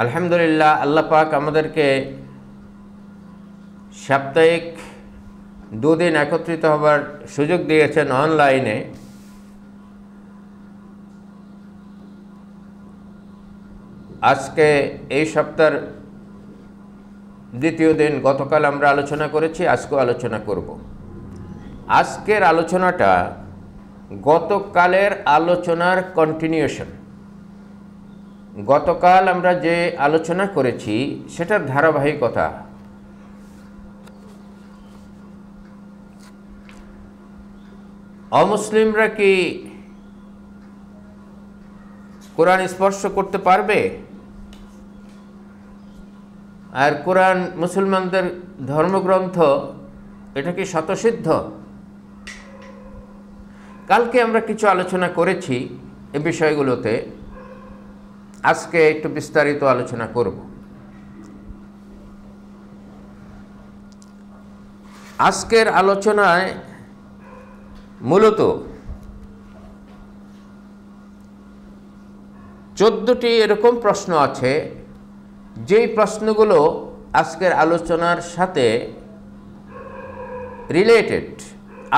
আলহামদুলিল্লাহ, আল্লাহ পাক আমাদেরকে সাপ্তাহিক দুদিন একত্রিত হবার সুযোগ দিয়েছেন অনলাইনে। আজকে এই সপ্তাহের দ্বিতীয় দিন। গতকাল আমরা আলোচনা করেছি, আজকেও আলোচনা করব। আজকের আলোচনাটা গতকালের আলোচনার কন্টিনিউশন। গতকাল আমরা যে আলোচনা করেছি সেটার ধারাবাহিকতা। অমুসলিমরা কি কোরআন স্পর্শ করতে পারবে? আর কোরআন মুসলমানদের ধর্মগ্রন্থ, এটা কি স্বতঃসিদ্ধ? কালকে আমরা কিছু আলোচনা করেছি এই বিষয়গুলোতে, আজকে একটু বিস্তারিত আলোচনা করব। আজকের আলোচনায় মূলত 14টি এরকম প্রশ্ন আছে যেই প্রশ্নগুলো আজকের আলোচনার সাথে রিলেটেড,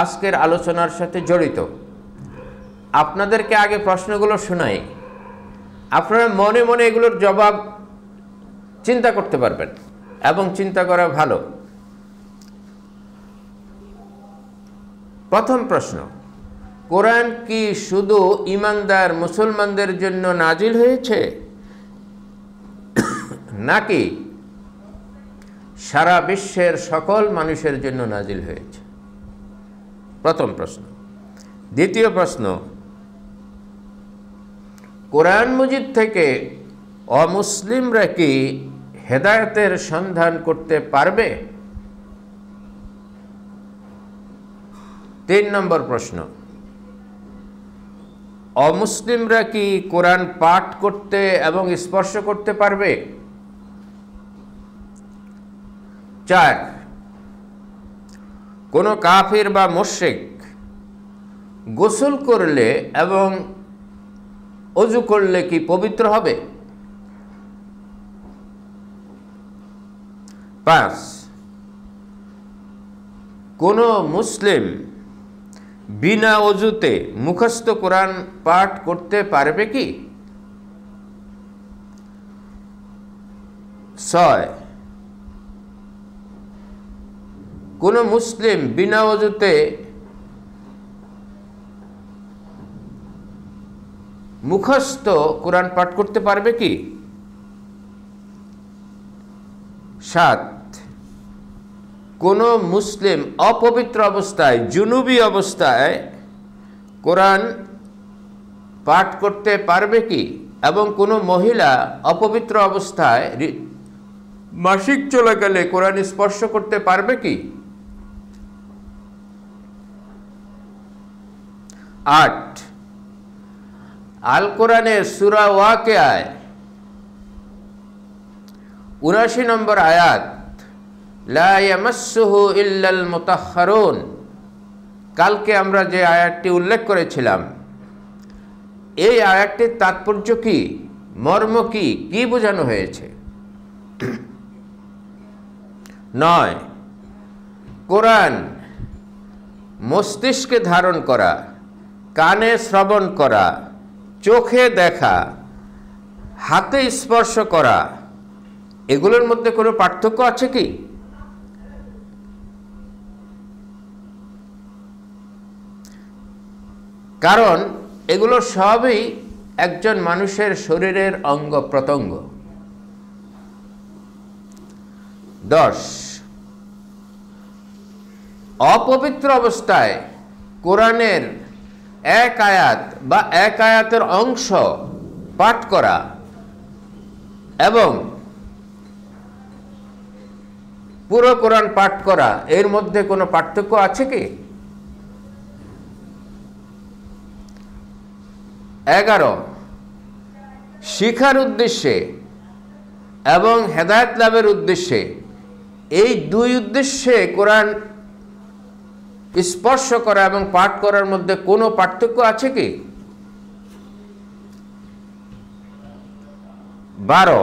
আজকের আলোচনার সাথে জড়িত। আপনাদেরকে আগে প্রশ্নগুলো শোনাই, আপনারা মনে মনে এগুলোর জবাব চিন্তা করতে পারবেন এবং চিন্তা করা ভালো। প্রথম প্রশ্ন, কোরআন কি শুধু ঈমানদার মুসলমানদের জন্য নাজিল হয়েছে নাকি সারা বিশ্বের সকল মানুষের জন্য নাজিল হয়েছে? প্রথম প্রশ্ন। দ্বিতীয় প্রশ্ন, কোরআন মজিদ থেকে অমুসলিমরা কি হেদায়েতের সন্ধান করতে পারবে? 3 নম্বর প্রশ্ন, অমুসলিমরা কি কোরআন পাঠ করতে এবং স্পর্শ করতে পারবে? 4, কোনো কাফির বা মুশরিক গোসল করলে এবং ওযু করলে কি পবিত্র হবে? 5, কোনো মুসলিম বিনা ওযুতে মুখস্থ কোরআন পাঠ করতে পারবে কি? 6, কোনো মুসলিম বিনা ওযুতে মুখস্থ কোরআন পাঠ করতে পারবে কি? 7, কোনো মুসলিম অপবিত্র অবস্থায়, জুনুবি অবস্থায় কোরআন পাঠ করতে পারবে কি? এবং কোনো মহিলা অপবিত্র অবস্থায় মাসিক চলাকালে কোরআন স্পর্শ করতে পারবে কি? 8, আল কোরআনের সূরা ওয়াকিয়ায় 79 নম্বর আয়াত, লা ইয়ামাসসুহু ইল্লাল মুতাহহারুন, কালকে আমরা যে আয়াতটি উল্লেখ করেছিলাম, এই আয়াতটির তাৎপর্য কি, মর্ম কি, কি বোঝানো হয়েছে? 9, কোরআন মস্তিষ্কে ধারণ করা, কানে শ্রবণ করা, চোখে দেখা, হাতে স্পর্শ করা, এগুলোর মধ্যে কোনো পার্থক্য আছে কি? কারণ এগুলো সবই একজন মানুষের শরীরের অঙ্গ প্রত্যঙ্গ। 10, অপবিত্র অবস্থায় কোরআনের এক আয়াত বা এক আয়াতের অংশ পাঠ করা এবং পুরো কোরআন পাঠ করা, এর মধ্যে কোনো পার্থক্য আছে কি? 11, শিখার উদ্দেশ্যে এবং হেদায়েত লাভের উদ্দেশ্যে, এই দুই উদ্দেশ্যে কোরআন স্পর্শ করা এবং পাঠ করার মধ্যে কোনো পার্থক্য আছে কি? 12,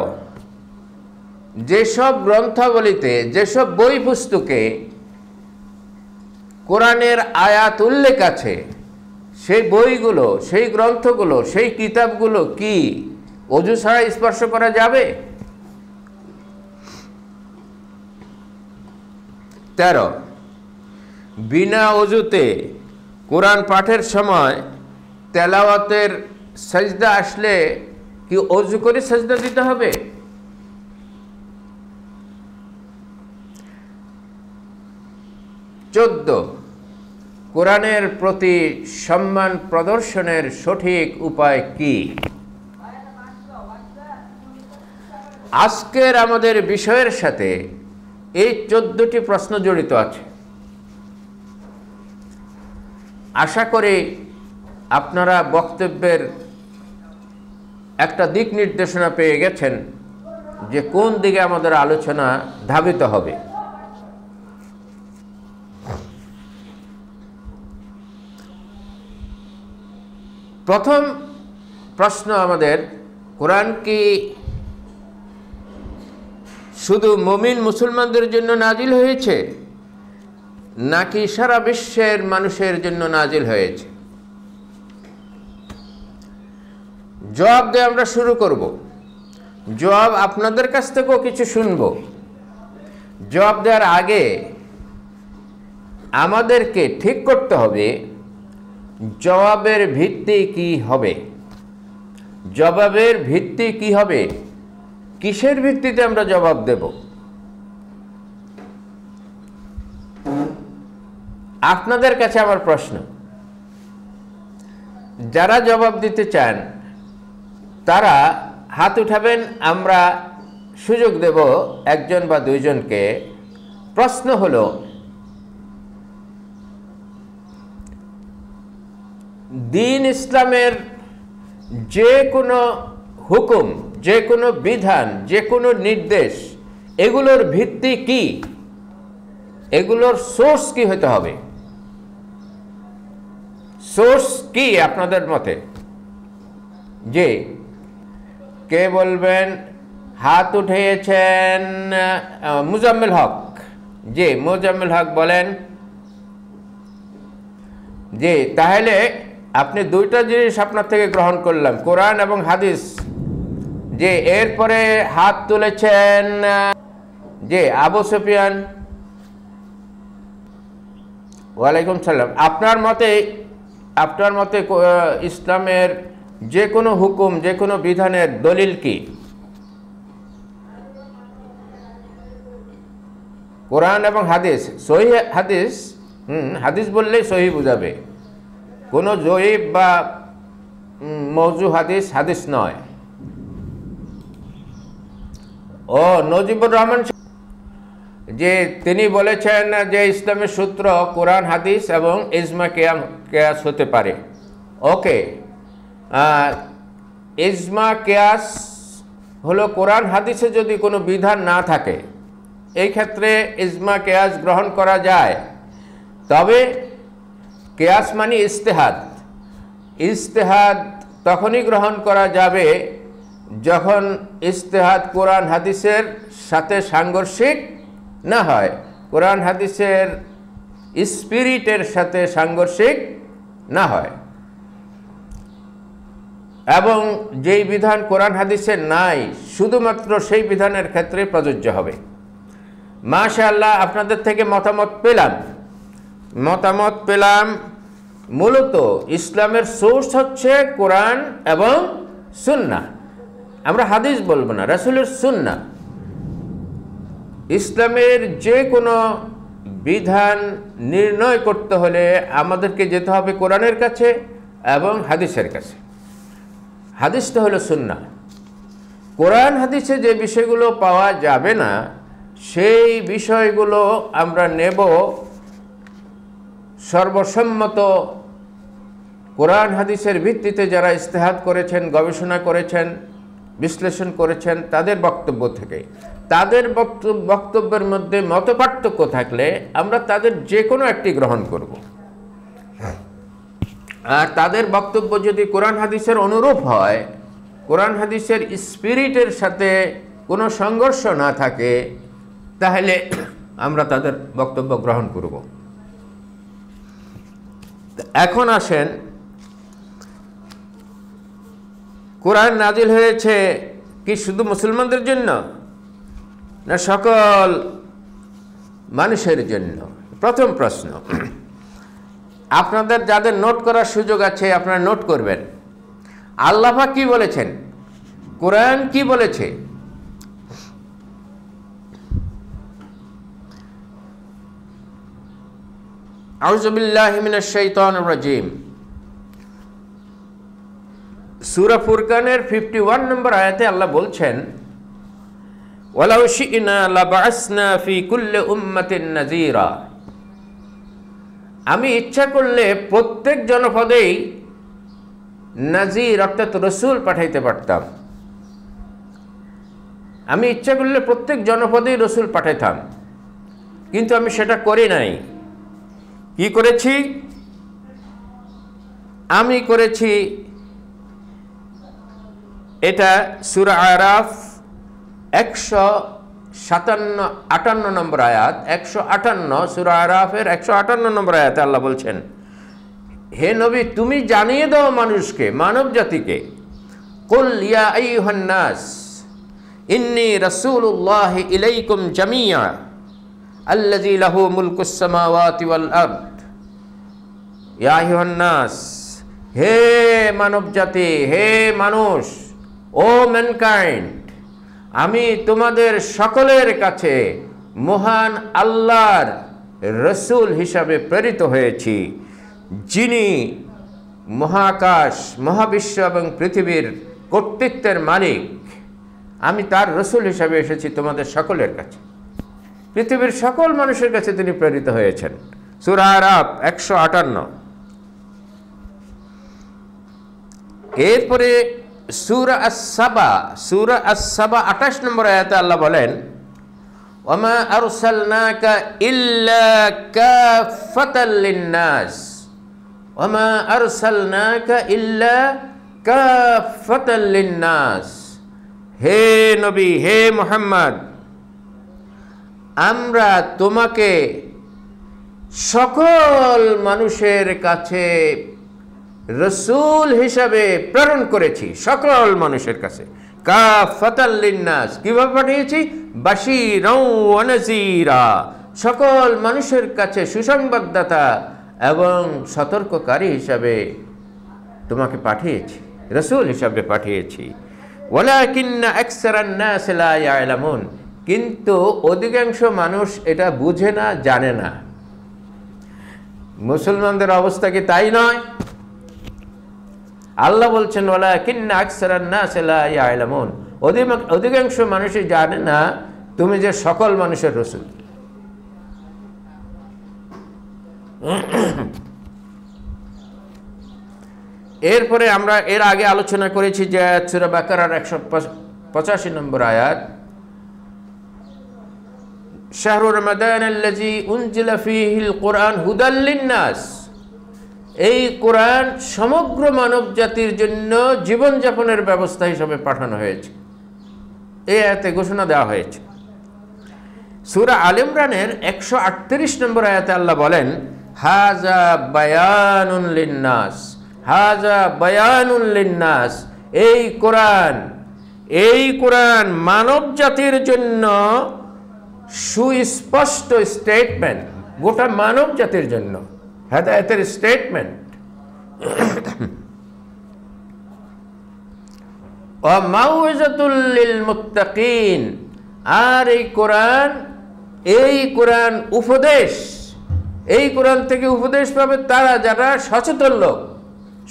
যেসব গ্রন্থাবলীতে, যেসব বই পুস্তকে কোরআনের আয়াত উল্লেখ আছে, সেই বইগুলো, সেই গ্রন্থগুলো, সেই কিতাবগুলো কি অজু ছাড়া স্পর্শ করা যাবে? 13, বিনা অজুতে কোরআন পাঠের সময় তেলাওয়াতের সাজদা আসলে কি অজু করে সাজদা দিতে হবে? 14, কোরআনের প্রতি সম্মান প্রদর্শনের সঠিক উপায় কি? আজকের আমাদের বিষয়ের সাথে এই 14টি প্রশ্ন জড়িত আছে। আশা করি আপনারা বক্তব্যের একটা দিক নির্দেশনা পেয়ে গেছেন যে কোন দিকে আমাদের আলোচনা ধাবিত হবে। প্রথম প্রশ্ন আমাদের, কোরআন কি শুধু মুমিন মুসলমানদের জন্য নাজিল হয়েছে নাকি সারা বিশ্বের মানুষের জন্য নাজিল হয়েছে? জবাব দিয়ে আমরা শুরু করব। জবাব আপনাদের কাছ থেকেও কিছু শুনব। জবাব দেওয়ার আগে আমাদেরকে ঠিক করতে হবে জবাবের ভিত্তি কি হবে। জবাবের ভিত্তি কি হবে? কিসের ভিত্তিতে আমরা জবাব দেব? আপনাদের কাছে আমার প্রশ্ন, যারা জবাব দিতে চান তারা হাত উঠাবেন, আমরা সুযোগ দেব একজন বা দুইজনকে। প্রশ্ন হলো, দ্বীন ইসলামের যে কোনো হুকুম, যে কোনো বিধান, যে কোনো নির্দেশ, এগুলোর ভিত্তি কি? এগুলোর সোর্স কি হতে হবে? সোর্স কি আপনাদের মতে? যে কে বলবেন? হাত উঠিয়েছেন মুজাম্মেল হক। জি, মুজাম্মেল হক বলেন। জি, তাহলে আপনি দুইটা জিনিস আপনার থেকে গ্রহণ করলাম, কোরআন এবং হাদিস। যে এরপরে হাত তুলেছেন যে আবু সুফিয়ান। ওয়ালাইকুম সালাম। আপনার মতে ইসলামের যে কোনো হুকুম, যে কোনো বিধানের দলিল কি? কোরআন এবং হাদিস। সহিহ হাদিস, হাদিস বললেই সহিহ বুঝাবে। কোনো জয়ীব বা মওজু হাদিস হাদিস নয়। ও নজিবুর রহমান, যে তিনি বলেছেন যে ইসলামের সূত্র কোরআন হাদিস এবং ইজমা কেয়াস হতে পারে। ওকে, ইজমা কেয়াস হলো কোরআন হাদিসে যদি কোনো বিধান না থাকে, এই ক্ষেত্রে ইজমা কেয়াস গ্রহণ করা যায়। তবে কেয়াস মানে ইজতেহাদ। ইজতেহাদ তখনই গ্রহণ করা যাবে যখন ইজতেহাদ কোরআন হাদিসের সাথে সাংঘর্ষিক না হয়, কোরআন হাদিসের স্পিরিটের সাথে সাংঘর্ষিক না হয়, এবং যেই বিধান কোরআন হাদিসে নাই শুধুমাত্র সেই বিধানের ক্ষেত্রে প্রযোজ্য হবে। মাশাআল্লাহ, আপনাদের থেকে মতামত পেলাম। মূলত ইসলামের সোর্স হচ্ছে কোরআন এবং সুন্নাহ। আমরা হাদিস বলবো না, রাসূলের সুন্নাহ। ইসলামের যে কোনো বিধান নির্ণয় করতে হলে আমাদেরকে যেতে হবে কোরআনের কাছে এবং হাদিসের কাছে। হাদিসটা হলো সুন্নাহ। কোরআন হাদিসে যে বিষয়গুলো পাওয়া যাবে না, সেই বিষয়গুলো আমরা নেব সর্বসম্মত কোরআন হাদিসের ভিত্তিতে যারা ইজতিহাদ করেছেন, গবেষণা করেছেন, বিশ্লেষণ করেছেন তাদের বক্তব্য থেকে। তাদের বক্তব্যের মধ্যে মতপার্থক্য থাকলে আমরা তাদের যে কোনো একটি গ্রহণ করব। আর তাদের বক্তব্য যদি কোরআন হাদিসের অনুরূপ হয়, কোরআন হাদিসের স্পিরিটের সাথে কোনো সংঘর্ষ না থাকে, তাহলে আমরা তাদের বক্তব্য গ্রহণ করব। এখন আসেন, কোরআন নাজিল হয়েছে কি শুধু মুসলমানদের জন্য, না সকল মানুষের জন্য? প্রথম প্রশ্ন, আপনাদের যাদের নোট করার সুযোগ আছে আপনারা নোট করবেন। আল্লাহ পাক কি বলেছেন, কোরআন কি বলেছে? আউযু বিল্লাহি মিনাশ শাইতানির রাজিম। সূরা ফুরকানের 51 নম্বর আয়াতে আল্লাহ বলছেন, ওয়ালাউ শি'না লাবা'সনা ফি কুল্লি উম্মাতিন নাযীরা। আমি ইচ্ছা করলে প্রত্যেক জনপদেই নাযীর অর্থাৎ রসুল পাঠাইতে পারতাম। আমি ইচ্ছা করলে প্রত্যেক জনপদেই রসুল পাঠাইতাম, কিন্তু আমি সেটা করি নাই। কি করেছি? আমি করেছি, এটা সূরা আরাফ 158 নম্বর আয়াত, 158 সূরা আরাফের 158 নম্বর আয়াতে আল্লাহ বলছেন, হে নবী তুমি জানিয়ে দাও মানুষকে, মানব জাতিকে, কুল ইয়া আইয়ুহান নাস ইন্নী রাসূলুল্লাহি ইলাইকুম জামিয়া আল্লাযী লাহু মুলকুস সামাওয়াতি ওয়াল আরদ। ইয়া আইয়ুহান নাস, হে মানব জাতি, হে মানুষ, ও ম্যানকাইন্ড, আমি তোমাদের সকলের কাছে মহান আল্লাহর রসুল হিসাবে প্রেরিত হয়েছি, যিনি মহাকাশ, মহাবিশ্ব এবং পৃথিবীর কর্তৃত্বের মালিক। আমি তার রসুল হিসাবে এসেছি তোমাদের সকলের কাছে, পৃথিবীর সকল মানুষের কাছে তিনি প্রেরিত হয়েছেন। সূরা আরাফ 158। এরপরে সূরা আস-সাবা, সূরা আস-সাবা 28 নম্বর আয়াতে আল্লাহ বলেন, ওয়ামা আরসালনাকা ইল্লা কাফাতাল লিন-নাস, ওয়ামা আরসালনাকা ইল্লা কাফাতাল লিন-নাস। হে নবী, হে মুহাম্মদ, আমরা তোমাকে সকল মানুষের কাছে রসুল হিসাবে প্রেরণ করেছি, সকল মানুষের কাছে। কাফাতাল লিন-নাস, কিভাবে পাঠিয়েছি? বাশীরাও ওয়া নাযীরা, সকল মানুষের কাছে সুসংবাদদাতা এবং সতর্ককারী হিসাবে তোমাকে পাঠিয়েছি, রসুল হিসাবে পাঠিয়েছি। ওয়ালাকিন্না আকসারান নাস লা ইয়ালামুন, কিন্তু অধিকাংশ মানুষ এটা বুঝে না, জানে না। মুসলমানদের অবস্থা কি তাই নয়? আল্লাহ বলছেন, ওয়ালাকিন্না আকসারান নাস লা ইয়ালামুন, অধিকাংশ মানুষই জানে না তুমি যে সকল মানুষের রসুল। এরপরে আমরা এর আগে আলোচনা করেছি যে সূরা বাকারার 185 নম্বর আয়াত, শাহরু রমাদানাল্লাযী উনজিলা ফীহিল কুরআন হুদাল লিন-নাস, এই কোরআন সমগ্র মানব জাতির জন্য জীবনযাপনের ব্যবস্থা হিসেবে পাঠানো হয়েছে, এই আয়াতে ঘোষণা দেওয়া হয়েছে। সূরা আলে ইমরানের 138 নম্বর আয়াতে আল্লাহ বলেন, হাযা বায়ানুন লিন-নাস, হাযা বায়ানুন লিন-নাস, এই কোরআন মানব জাতির জন্য সুস্পষ্ট স্টেটমেন্ট, গোটা মানব জাতির জন্য হেদায়েতের স্টেটমেন্ট। ওয়া মাউইযাতুল লিল মুত্তাকিন, আর এই কোরআন উপদেশ, এই কোরআন থেকে উপদেশ পাবে তারা যারা সচেতন লোক,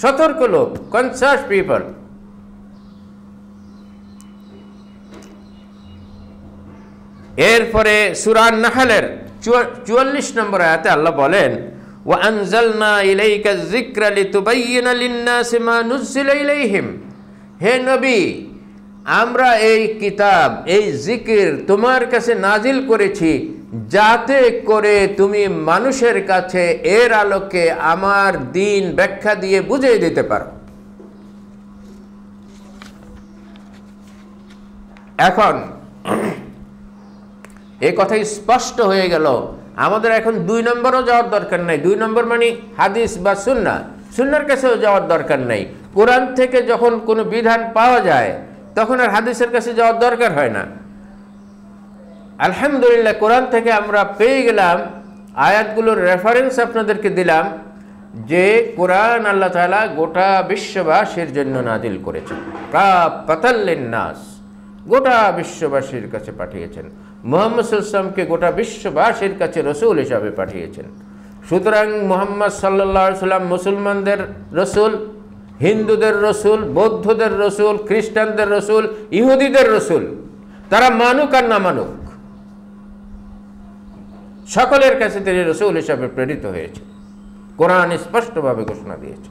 সতর্ক লোক, কনসাস পিপল। এরপরে সূরা আন-নাহলের 44 নম্বর আয়াতে আল্লাহ বলেন, ওয়া আনজালনা ইলাইকা যিকরা লিতুবাইয়িনা লিন-নাসি মা নুযিলা ইলাইহিম, হে নবী আমরা এই কিতাব, এই জিকির তোমার কাছে নাজিল করেছি যাতে করে তুমি মানুষের কাছে এর আলোকে আমার দ্বীন ব্যাখ্যা দিয়ে বুঝিয়ে দিতে পারো। এখন এই কথাই স্পষ্ট হয়ে গেল। আমাদের এখন 2 নম্বরও যাওয়ার দরকার নাই। 2 নম্বর মানে হাদিস বা সুন্নার কাছেও যাওয়ার দরকার নাই। কোরআন থেকে যখন কোনো বিধান পাওয়া যায় তখন আর হাদিসের কাছে যাওয়ার দরকার হয় না। আলহামদুলিল্লাহ, কোরআন থেকে আমরা পেয়ে গেলাম, আয়াতগুলোর রেফারেন্স আপনাদেরকে দিলাম, যে কোরআন আল্লাহ তাআলা গোটা বিশ্ববাসীর জন্য নাজিল করেছেন, কাফাতাল লিন্নাস, গোটা বিশ্ববাসীর কাছে পাঠিয়েছেন। মুহাম্মদ সাল্লাল্লাহু আলাইহি ওয়াসাল্লামকে গোটা বিশ্ববাসীর কাছে রসুল হিসাবে পাঠিয়েছেন। সুতরাং মুহাম্মদ সাল্লাল্লাহু আলাইহি ওয়াসাল্লাম মুসলমানদের রসুল, হিন্দুদের রসুল, বৌদ্ধদের রসুল, খ্রিস্টানদের রসুল, ইহুদিদের রসুল। তারা মানুক আর না মানুক, সকলের কাছে তিনি রসুল হিসাবে প্রেরিত হয়েছে। কোরআন স্পষ্টভাবে ঘোষণা দিয়েছে।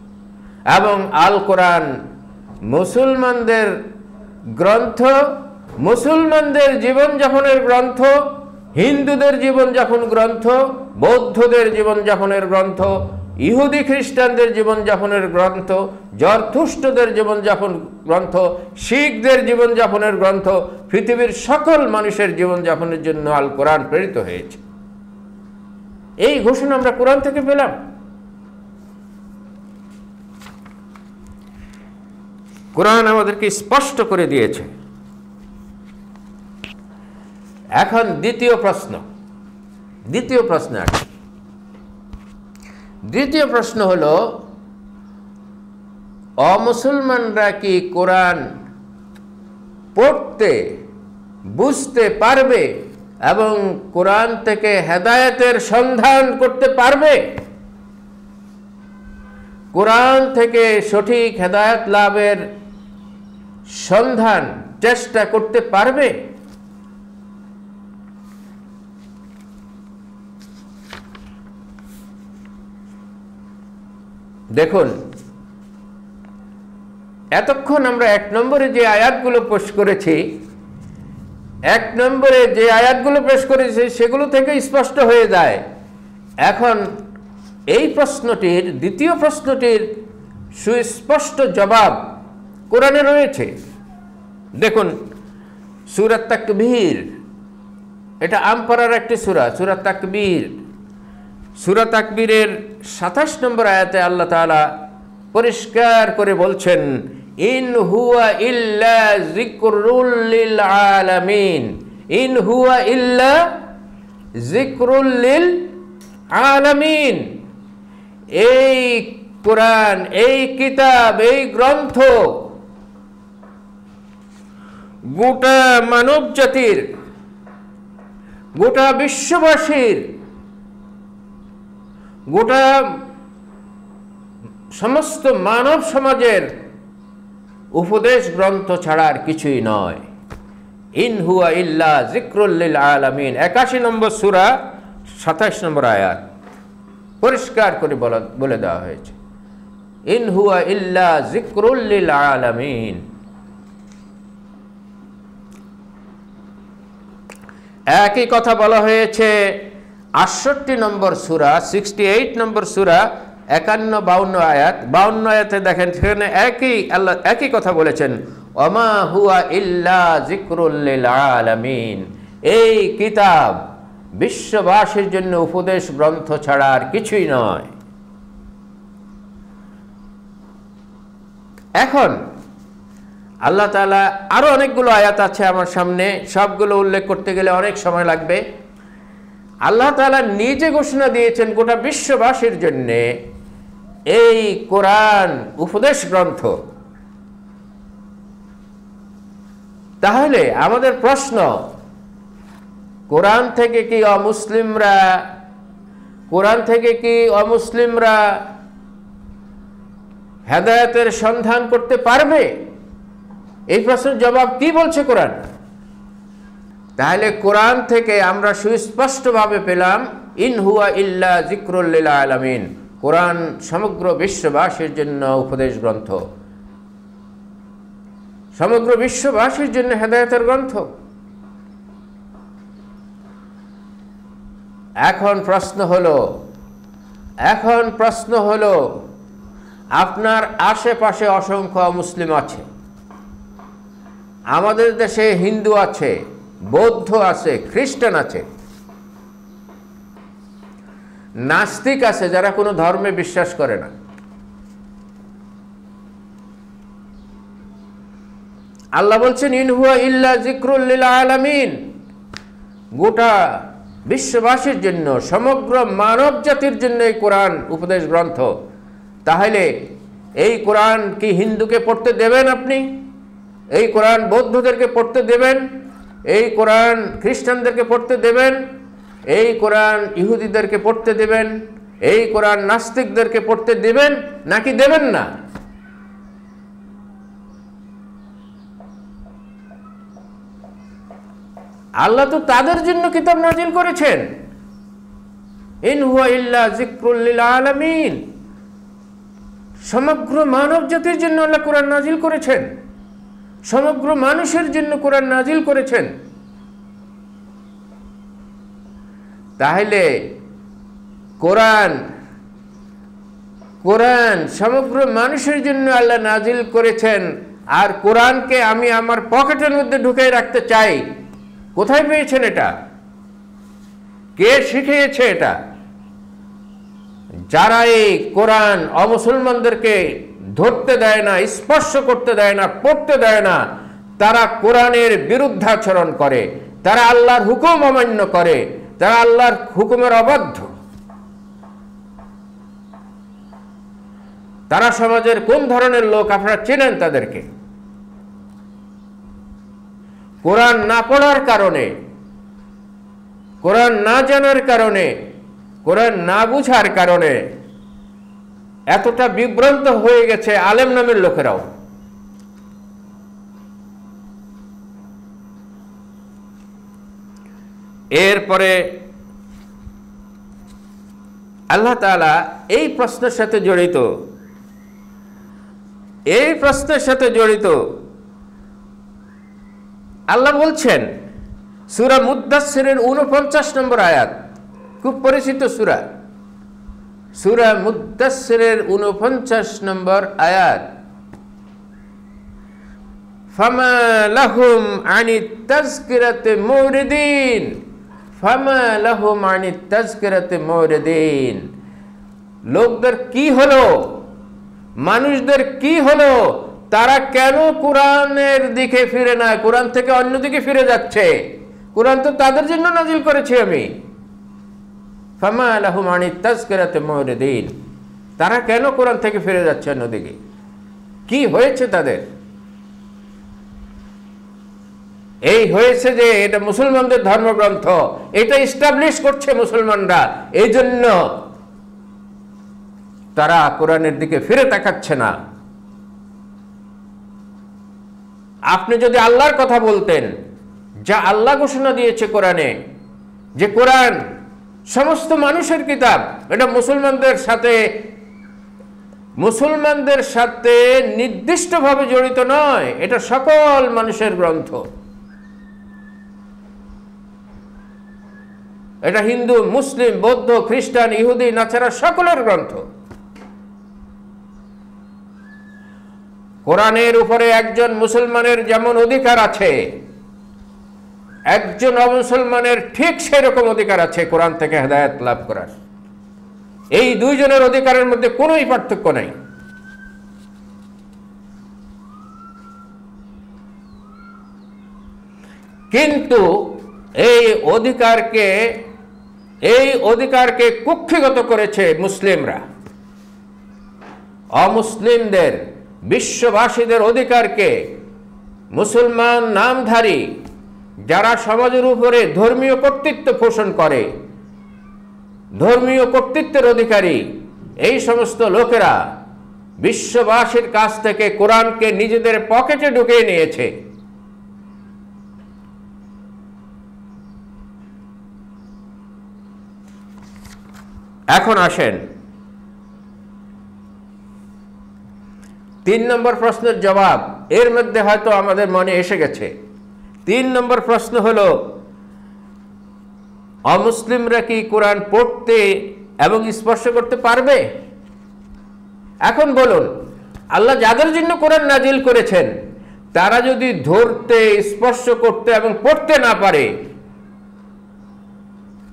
এবং আল কোরআন মুসলমানদের গ্রন্থ, মুসলমানদের জীবনযাপনের গ্রন্থ, হিন্দুদের জীবনযাপন গ্রন্থ, বৌদ্ধদের জীবনযাপনের গ্রন্থ, ইহুদি খ্রিস্টানদের জীবনযাপনের গ্রন্থ, জরথুস্ট্রদের জীবনযাপন গ্রন্থ, শিখদের জীবনযাপনের গ্রন্থ, পৃথিবীর সকল মানুষের জীবনযাপনের জন্য আল কোরআন প্রেরিত হয়েছে। এই ঘোষণা আমরা কোরআন থেকে পেলাম। কোরআন আমাদেরকে স্পষ্ট করে দিয়েছে। এখন দ্বিতীয় প্রশ্ন হলো, অমুসলমানরা কি কোরআন পড়তে বুঝতে পারবে এবং কোরআন থেকে হেদায়েতের সন্ধান করতে পারবে? কোরআন থেকে সঠিক হেদায়েত লাভের সন্ধান চেষ্টা করতে পারবে? দেখুন, এতক্ষণ আমরা 1 নম্বরে যে আয়াতগুলো পেশ করেছি, 1 নম্বরে যে আয়াতগুলো পেশ করেছি সেগুলো থেকে স্পষ্ট হয়ে যায়। এখন এই প্রশ্নটির, দ্বিতীয় প্রশ্নটির সুস্পষ্ট জবাব কোরআনে রয়েছে। দেখুন, সূরা তাকবীর, এটা আমপারার একটি সূরা, সূরা তাকবীর। সূরা তাকবীরের 27 নম্বর আয়াতে আল্লাহ তাআলা পরিষ্কার করে বলছেন, ইন হুয়া ইল্লা যিকরুল লিল আলামিন, ইন হুয়া ইল্লা যিকরুল লিল আলামিন। এই কোরআন, এই কিতাব, এই গ্রন্থ গোটা মানব জাতির, গোটা বিশ্ববাসীর, গোটা সমস্ত মানব সমাজের উপদেশ গ্রন্থ ছাড়া আর কিছুই নয়। ইন হুয়া ইল্লা যিকরুল লিল আলামিন, 81 নম্বর সূরা 27 নম্বর আয়াত পরিষ্কার করে বলে দেওয়া হয়েছে, ইন হুয়া ইল্লা যিকরুল লিল আলামিন। একই কথা বলা হয়েছে 68 নম্বর সূরা, 68 নম্বর সূরা 51-52 আয়াত। 52 আয়াতে দেখেন, সেখানে আল্লাহ একই কথা বলেছেন, ওমা হুয়া ইল্লা যিকরুল লিল আলামিন। এই কিতাব বিশ্ববাসীর জন্য উপদেশ গ্রন্থ ছাড়া আর কিছুই নয়। এখন আল্লাহ তাআলা আরো অনেকগুলো আয়াত আছে আমার সামনে, সবগুলো উল্লেখ করতে গেলে অনেক সময় লাগবে। আল্লাহ তাআলা নিজে ঘোষণা দিয়েছেন গোটা বিশ্ববাসীর জন্য এই কোরআন উপদেশ গ্রন্থ। তাহলে আমাদের প্রশ্ন, কোরআন থেকে কি অমুসলিমরা হেদায়েতের সন্ধান করতে পারবে? এই প্রশ্নের জবাব কি বলছে কোরআন? তাহলে কোরআন থেকে আমরা সুস্পষ্টভাবে পেলাম, ইন হুয়া ইল্লা যিকরুল লিল আলামিন। কোরআন সমগ্র বিশ্ববাসীর জন্য উপদেশ গ্রন্থ, সমগ্র বিশ্ববাসীর জন্য হেদায়েতের গ্রন্থ। এখন প্রশ্ন হলো আপনার আশেপাশে অসংখ্য মুসলিম আছে, আমাদের দেশে হিন্দু আছে, বৌদ্ধ আছে, খ্রিস্টান আছে, নাস্তিক আছে যারা কোনো ধর্মে বিশ্বাস করে না। আল্লাহ বলছেন ইন হুয়া ইল্লা যিকরুল লিল আলামিন, গোটা বিশ্ববাসীর জন্য, সমগ্র মানব জাতির জন্য এই কোরআন উপদেশ গ্রন্থ। তাহলে এই কোরআন কি হিন্দুকে পড়তে দেবেন আপনি? এই কোরআন বৌদ্ধদেরকে পড়তে দেবেন? এই কোরআন খ্রিস্টানদেরকে পড়তে দেবেন? এই কোরআন ইহুদিদেরকে পড়তে দেবেন? এই কোরআন নাস্তিকদেরকে পড়তে দেবেন নাকি দেবেন না? আল্লাহ তো তাদের জন্য কিতাব নাজিল করেছেন। ইন হুয়া ইল্লা যিকরুল লিল আলামিন, সমগ্র মানব জাতির জন্য আল্লাহ কোরআন নাজিল করেছেন, সমগ্র মানুষের জন্য কোরআন নাজিল করেছেন। তাহলে কোরআন কোরআন সমগ্র মানুষের জন্য আল্লাহ নাজিল করেছেন, আর কোরআনকে আমি আমার পকেটের মধ্যে ঢুকিয়ে রাখতে চাই, কোথায় পেয়েছেন এটা? কে শিখিয়েছে এটা? যারা এই কোরআন অমুসলমানদেরকে ধরতে দেয় না, স্পর্শ করতে দেয় না, পড়তে দেয় না, তারা কোরআনের বিরুদ্ধাচরণ করে, তারা আল্লাহর হুকুম অমান্য করে, তারা আল্লাহর হুকুমের অবাধ্য। তারা সমাজের কোন ধরনের লোক আপনারা চেনেন তাদেরকে? কোরআন না পড়ার কারণে, কোরআন না জানার কারণে, কোরআন না বুঝার কারণে এতটা বিভ্রান্ত হয়ে গেছে আলেম নামের লোকেরাও। এরপরে আল্লাহ তাআলা এই প্রশ্নের সাথে জড়িত আল্লাহ বলছেন সূরা মুদ্দাসসিরের ৪৯ নম্বর আয়াত, খুব পরিচিত সূরা, সূরা মুদ্দাসসিরের ৪৯ নম্বর আয়াত, ফামা লাহুম আনিত তাযকিরাতি মুরিদিন, ফামা লাহুম আনিত তাযকিরাতি মুরিদিন। লোকদের কি হলো, মানুষদের কি হলো, তারা কেন কোরআনের দিকে ফিরে না, কোরআন থেকে অন্যদিকে ফিরে যাচ্ছে? কোরআন তো তাদের জন্য নাজিল করেছি আমি। ফামা লাহুম আনিত তাযকিরাতি মুরিদিন, তারা কেন কোরআন থেকে ফিরে যাচ্ছে অন্যদিকে? কি হয়েছে তাদের? এই হয়েছে যে এটা মুসলমানদের ধর্মগ্রন্থ, এটা এস্টাবলিশ করছে মুসলমানরা, এই জন্য তারা কোরআনের দিকে ফিরে তাকাচ্ছে না। আপনি যদি আল্লাহর কথা বলতেন, যা আল্লাহ ঘোষণা দিয়েছে কোরআনে, যে কোরআন সমস্ত মানুষের কিতাব, এটা মুসলমানদের সাথে নির্দিষ্টভাবে জড়িত নয়, এটা সকল মানুষের গ্রন্থ, এটা হিন্দু, মুসলিম, বৌদ্ধ, খ্রিস্টান, ইহুদি, নাছারা সকলের গ্রন্থ। কোরআনের উপরে একজন মুসলমানের যেমন অধিকার আছে, একজন অমুসলমানের ঠিক সেরকম অধিকার আছে কোরআন থেকে হেদায়েত লাভ করার। এই দুইজনের অধিকারের মধ্যে কোনোই পার্থক্য নাই। কিন্তু এই অধিকারকে কুক্ষিগত করেছে মুসলিমরা। অমুসলিমদের, বিশ্ববাসীদের অধিকারকে মুসলমান নামধারী যারা সমাজের উপরে ধর্মীয় কর্তৃত্ব পোষণ করে, ধর্মীয় কর্তৃত্বের অধিকারী, এই সমস্ত লোকেরা বিশ্ববাসীর কাছ থেকে কোরআনকে নিজেদের পকেটে ঢুকিয়ে নিয়েছে। এখন আসেন ৩ নম্বর প্রশ্নের জবাব। এর মধ্যে হয়তো আমাদের মনে এসে গেছে। ৩ নম্বর প্রশ্ন হলো, অমুসলিমরা কি কোরআন পড়তে এবং স্পর্শ করতে পারবে? এখন বলুন, আল্লাহ যাদের জন্য কোরআন নাজিল করেছেন তারা যদি ধরতে, স্পর্শ করতে এবং পড়তে না পারে,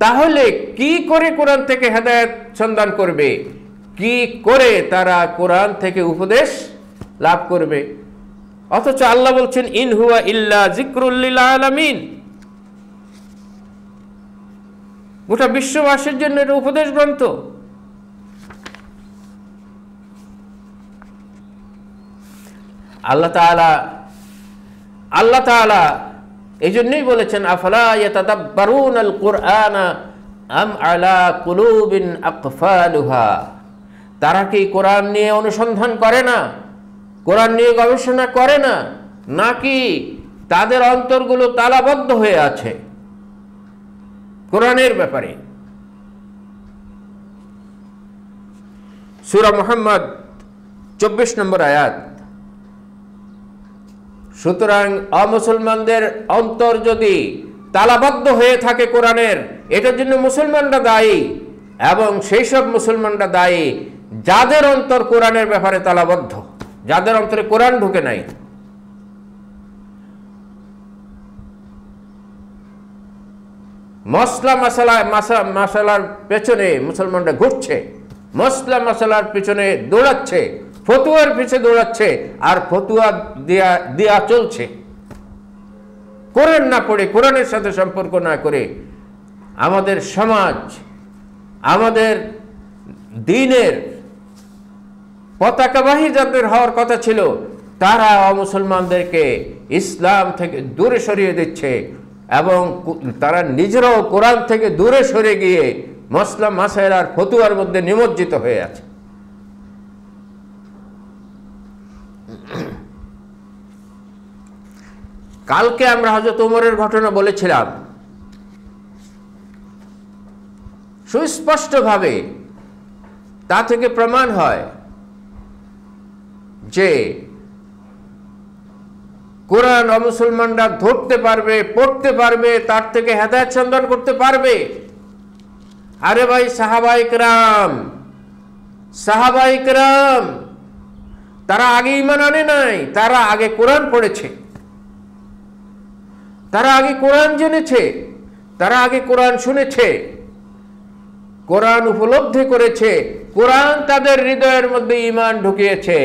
তাহলে কি করে কোরআন থেকে হেদায়েত সন্ধান করবে? কি করে তারা কোরআন থেকে উপদেশ লাভ করবে? অথচ আল্লাহ বলছেন, ইন হুয়া ইল্লা যিকরুল লিল আলামিন, গোটা বিশ্ববাসীর জন্য এটা উপদেশ গ্রন্থ। আল্লাহ তাআলা এই জন্যই বলেছেন, আফালা ইয়াতাদাব্বারুনাল কুরআনা আম আলা কুলুবিন আকফালুহা, তারা কি কোরআন নিয়ে অনুসন্ধান করে না, কোরআন নিয়ে গবেষণা করে না, নাকি তাদের অন্তরগুলো তালাবদ্ধ হয়ে আছে কোরআনের ব্যাপারে? সূরা মুহাম্মদ 24 নম্বর আয়াত। সুতরাং অমুসলমানদের অন্তর যদি তালাবদ্ধ হয়ে থাকে কোরআনের, এটার জন্য মুসলমানরা দায়ী, এবং সেই সব মুসলমানরা দায়ী যাদের অন্তর কোরআনের ব্যাপারে তালাবদ্ধ, যাদের অন্তরে কোরআন ঢুকে নাই। মসলা মাসালার পেছনে মুসলমানরা ঘুরছে, মসলা মাসালার পিছনে দৌড়াচ্ছে, ফতুয়ার পিছনে দৌড়াচ্ছে, আর ফতুয়া দিয়া চলছে। কোরআন না পড়ে, কোরআনের সাথে সম্পর্ক না করে আমাদের সমাজ, আমাদের দ্বীনের পতাকাবাহী যাদের হওয়ার কথা ছিল, তারা অমুসলমানদেরকে ইসলাম থেকে দূরে সরিয়ে দিচ্ছে, এবং তারা নিজেরাও কোরআন থেকে দূরে সরে গিয়ে মসলা মাসাইল আর ফতুয়ার মধ্যে নিমজ্জিত হয়ে আছে। কালকে আমরা হযরত ওমরের ঘটনা বলেছিলাম। সুস্পষ্টভাবে তা থেকে প্রমাণ হয় যে কোরআন অমুসলমানরা ধরতে পারবে, পড়তে পারবে, তার থেকে হেদায়েত সন্ধান করতে পারবে। আরে ভাই, সাহাবায়ে কেরাম তারা আগে ঈমান আনে নাই, তারা আগে কোরআন পড়েছে, তারা আগে কোরআন জেনেছে, তারা আগে কোরআন শুনেছে, কোরআন উপলব্ধি করেছে, কোরআন তাদের হৃদয়ের মধ্যে ঈমান ঢুকিয়েছে,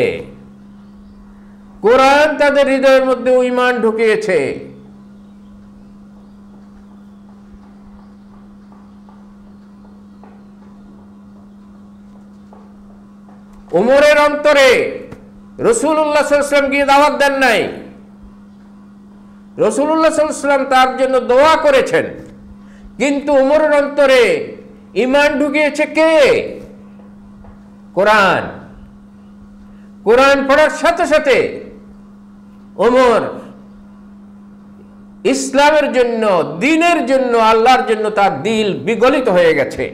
কোরআন তাদের হৃদয়ের মধ্যে ঈমান ঢুকিয়েছে। ওমরের অন্তরে রাসূলুল্লাহ সাল্লাল্লাহু আলাইহি ওয়াসাল্লাম গিয়ে দাওয়াত দেন নাই, রাসূলুল্লাহ সাল্লাল্লাহু আলাইহি ওয়াসাল্লাম তার জন্য দোয়া করেছেন, কিন্তু ওমরের অন্তরে ঈমান ঢুকিয়েছে কে? কোরআন। কোরআন পড়ার সাথে সাথে ওমর ইসলামের জন্য, দ্বীনের জন্য, আল্লাহর জন্য তার দিল বিগলিত হয়ে গেছে।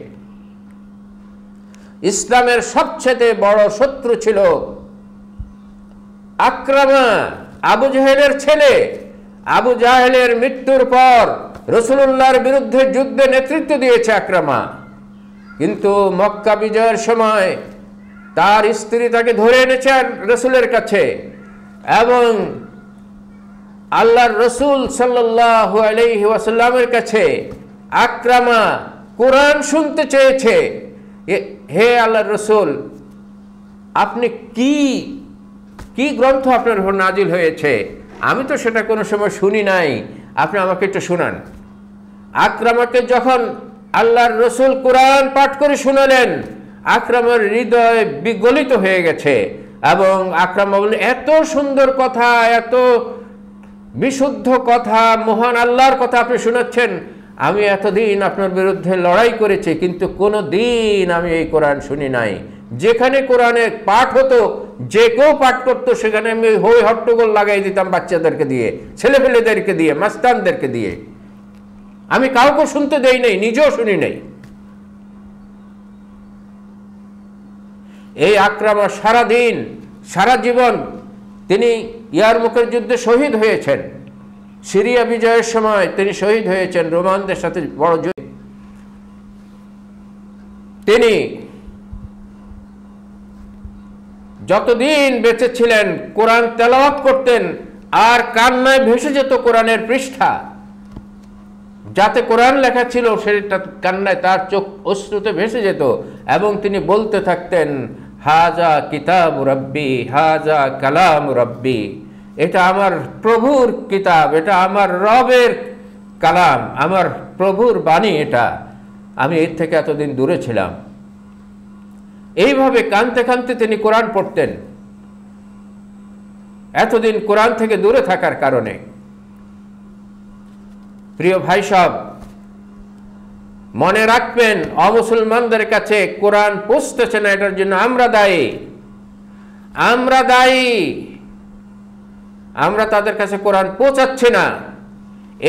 ইসলামের সবচেয়ে বড় শত্রু ছিল আকরামা, আবু জাহেলের ছেলে। আবু জাহেলের মৃত্যুর পর রাসূলুল্লাহর বিরুদ্ধে যুদ্ধে নেতৃত্ব দিয়েছে আকরামা, কিন্তু মক্কা বিজয়ের সময় তার স্ত্রী তাকে ধরে এনেছে রাসূলের কাছে, এবং আল্লাহর রাসূল সাল্লাল্লাহু আলাইহি ওয়াসাল্লামের কাছে আকরামা কোরআন শুনতে চেয়েছে। হে আল্লাহর রাসূল, আপনি কি গ্রন্থ আপনার উপর নাজিল হয়েছে? আমি তো সেটা কোনো সময় শুনি নাই, আপনি আমাকে একটু শোনান। আকরামাকে যখন আল্লাহর রাসূল কোরআন পাঠ করে শোনালেন, আকরামার হৃদয় বিগলিত হয়ে গেছে, এবং আকরামা বললেন, এত সুন্দর কথা, এত বিশুদ্ধ কথা, মহান আল্লাহর কথা আপনি শোনাচ্ছেন। আমি এতদিন আপনার বিরুদ্ধে লড়াই করেছি, কিন্তু কোনো দিন আমি এই কোরআন শুনি নাই। যেখানে কোরআনের পাঠ হতো, যে কেউ পাঠ করতো, সেখানে আমি হই হট্টগোল লাগাই দিতাম, বাচ্চাদেরকে দিয়ে, ছেলেপেলেদেরকে দিয়ে, মাস্তানদেরকে দিয়ে। আমি কাউকে শুনতে দেই নাই, নিজেও শুনি নাই। এই আকরামা সারাদিন, সারা জীবন তিনি ইয়ারমুকের যুদ্ধে শহীদ হয়েছেন। সিরিয়া বিজয়ের সময় তিনি শহীদ হয়েছেন রোমানদের সাথে বড় যুদ্ধে। তিনি যতদিন বেঁচে ছিলেন কোরআন তেলাওয়াত করতেন, আর কান্নায় ভেসে যেত কোরআনের পৃষ্ঠা, যাতে কোরআন লেখা ছিল সেটা কান্নায় তার চোখ অশ্রুতে ভেসে যেত, এবং তিনি বলতে থাকতেন, হাজা কিতাব রব্বি, হাজা কালাম রব্বি, এটা আমার প্রভুর কিতাব, এটা আমার রবের কালাম, আমার প্রভুর বাণী, এটা আমি এর থেকে এতদিন দূরে ছিলাম। এইভাবে কাঁদতে কাঁদতে তিনি কোরআন পড়তেন, এতদিন কোরআন থেকে দূরে থাকার কারণে। প্রিয় ভাই সব, মনে রাখবেন, অমুসলমানদের কাছে কোরআন পৌঁছতেছে না, এটার জন্য আমরা দায়ী। আমরা দায়ী, আমরা তাদের কাছে কোরআন পৌঁছাচ্ছি না।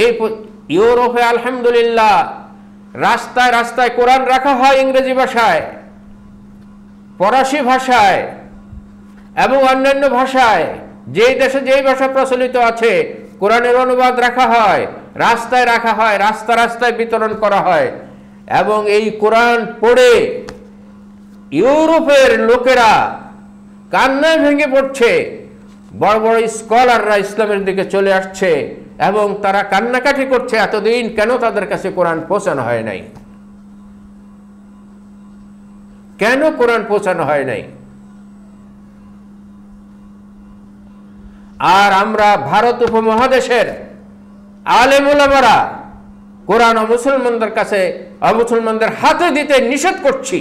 এই ইউরোপে আলহামদুলিল্লাহ রাস্তায় রাস্তায় কোরআন রাখা হয় ইংরেজি ভাষায়, ফরাসি ভাষায় এবং অন্যান্য ভাষায়। যেই দেশে যেই ভাষা প্রচলিত আছে কোরআনের অনুবাদ রাখা হয়, রাস্তায় রাখা হয়, রাস্তা রাস্তায় বিতরণ করা হয়। এবং এই কোরআন পড়ে ইউরোপের লোকেরা কান্নায় ভেঙে পড়ছে। বড় বড় স্কলাররা ইসলামের দিকে চলে আসছে এবং তারা কান্নাকাটি করছে, এতদিন কেন তাদের কাছে কোরআন পৌঁছানো হয় নাই, কেন কোরআন পৌঁছানো হয় নাই। আর আমরা ভারত উপমহাদেশের আলেম ওলামারা কোরআন মুসলমানদের কাছে, মুসলমানদের হাতে দিতে নিষেধ করছি,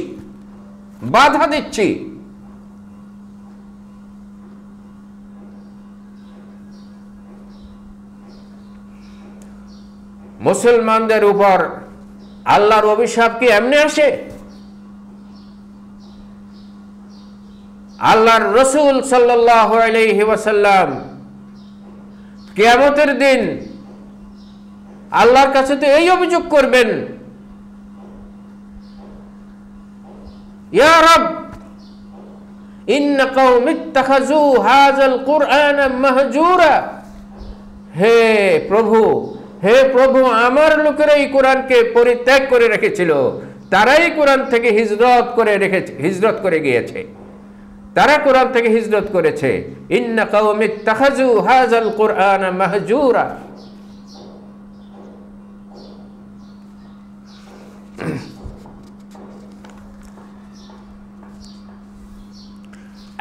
বাধা দিচ্ছি। মুসলমানদের উপর আল্লাহর অভিশাপ কি এমনি আসে? আল্লাহর রসুল সাল্লাল্লাহু আলাইহি ওয়াসাল্লাম কিয়ামতের দিন আল্লাহর কাছে তো এই অভিযোগ করবেন, ইয়া রব ইন্না কওমি ইত্তাখাযু হাযাল কুরআনা মাহজুরা, হে প্রভু, হে প্রভু, আমার লোকেরা এই কোরআনকে পরিত্যাগ করে রেখেছিল, তারাই কোরআন থেকে হিজরত করে গিয়েছে, তারা কোরআন থেকে হিজরত করেছে। ইন্না কওমি ইত্তাখাযু হাযাল কুরআনা মাহজুরা।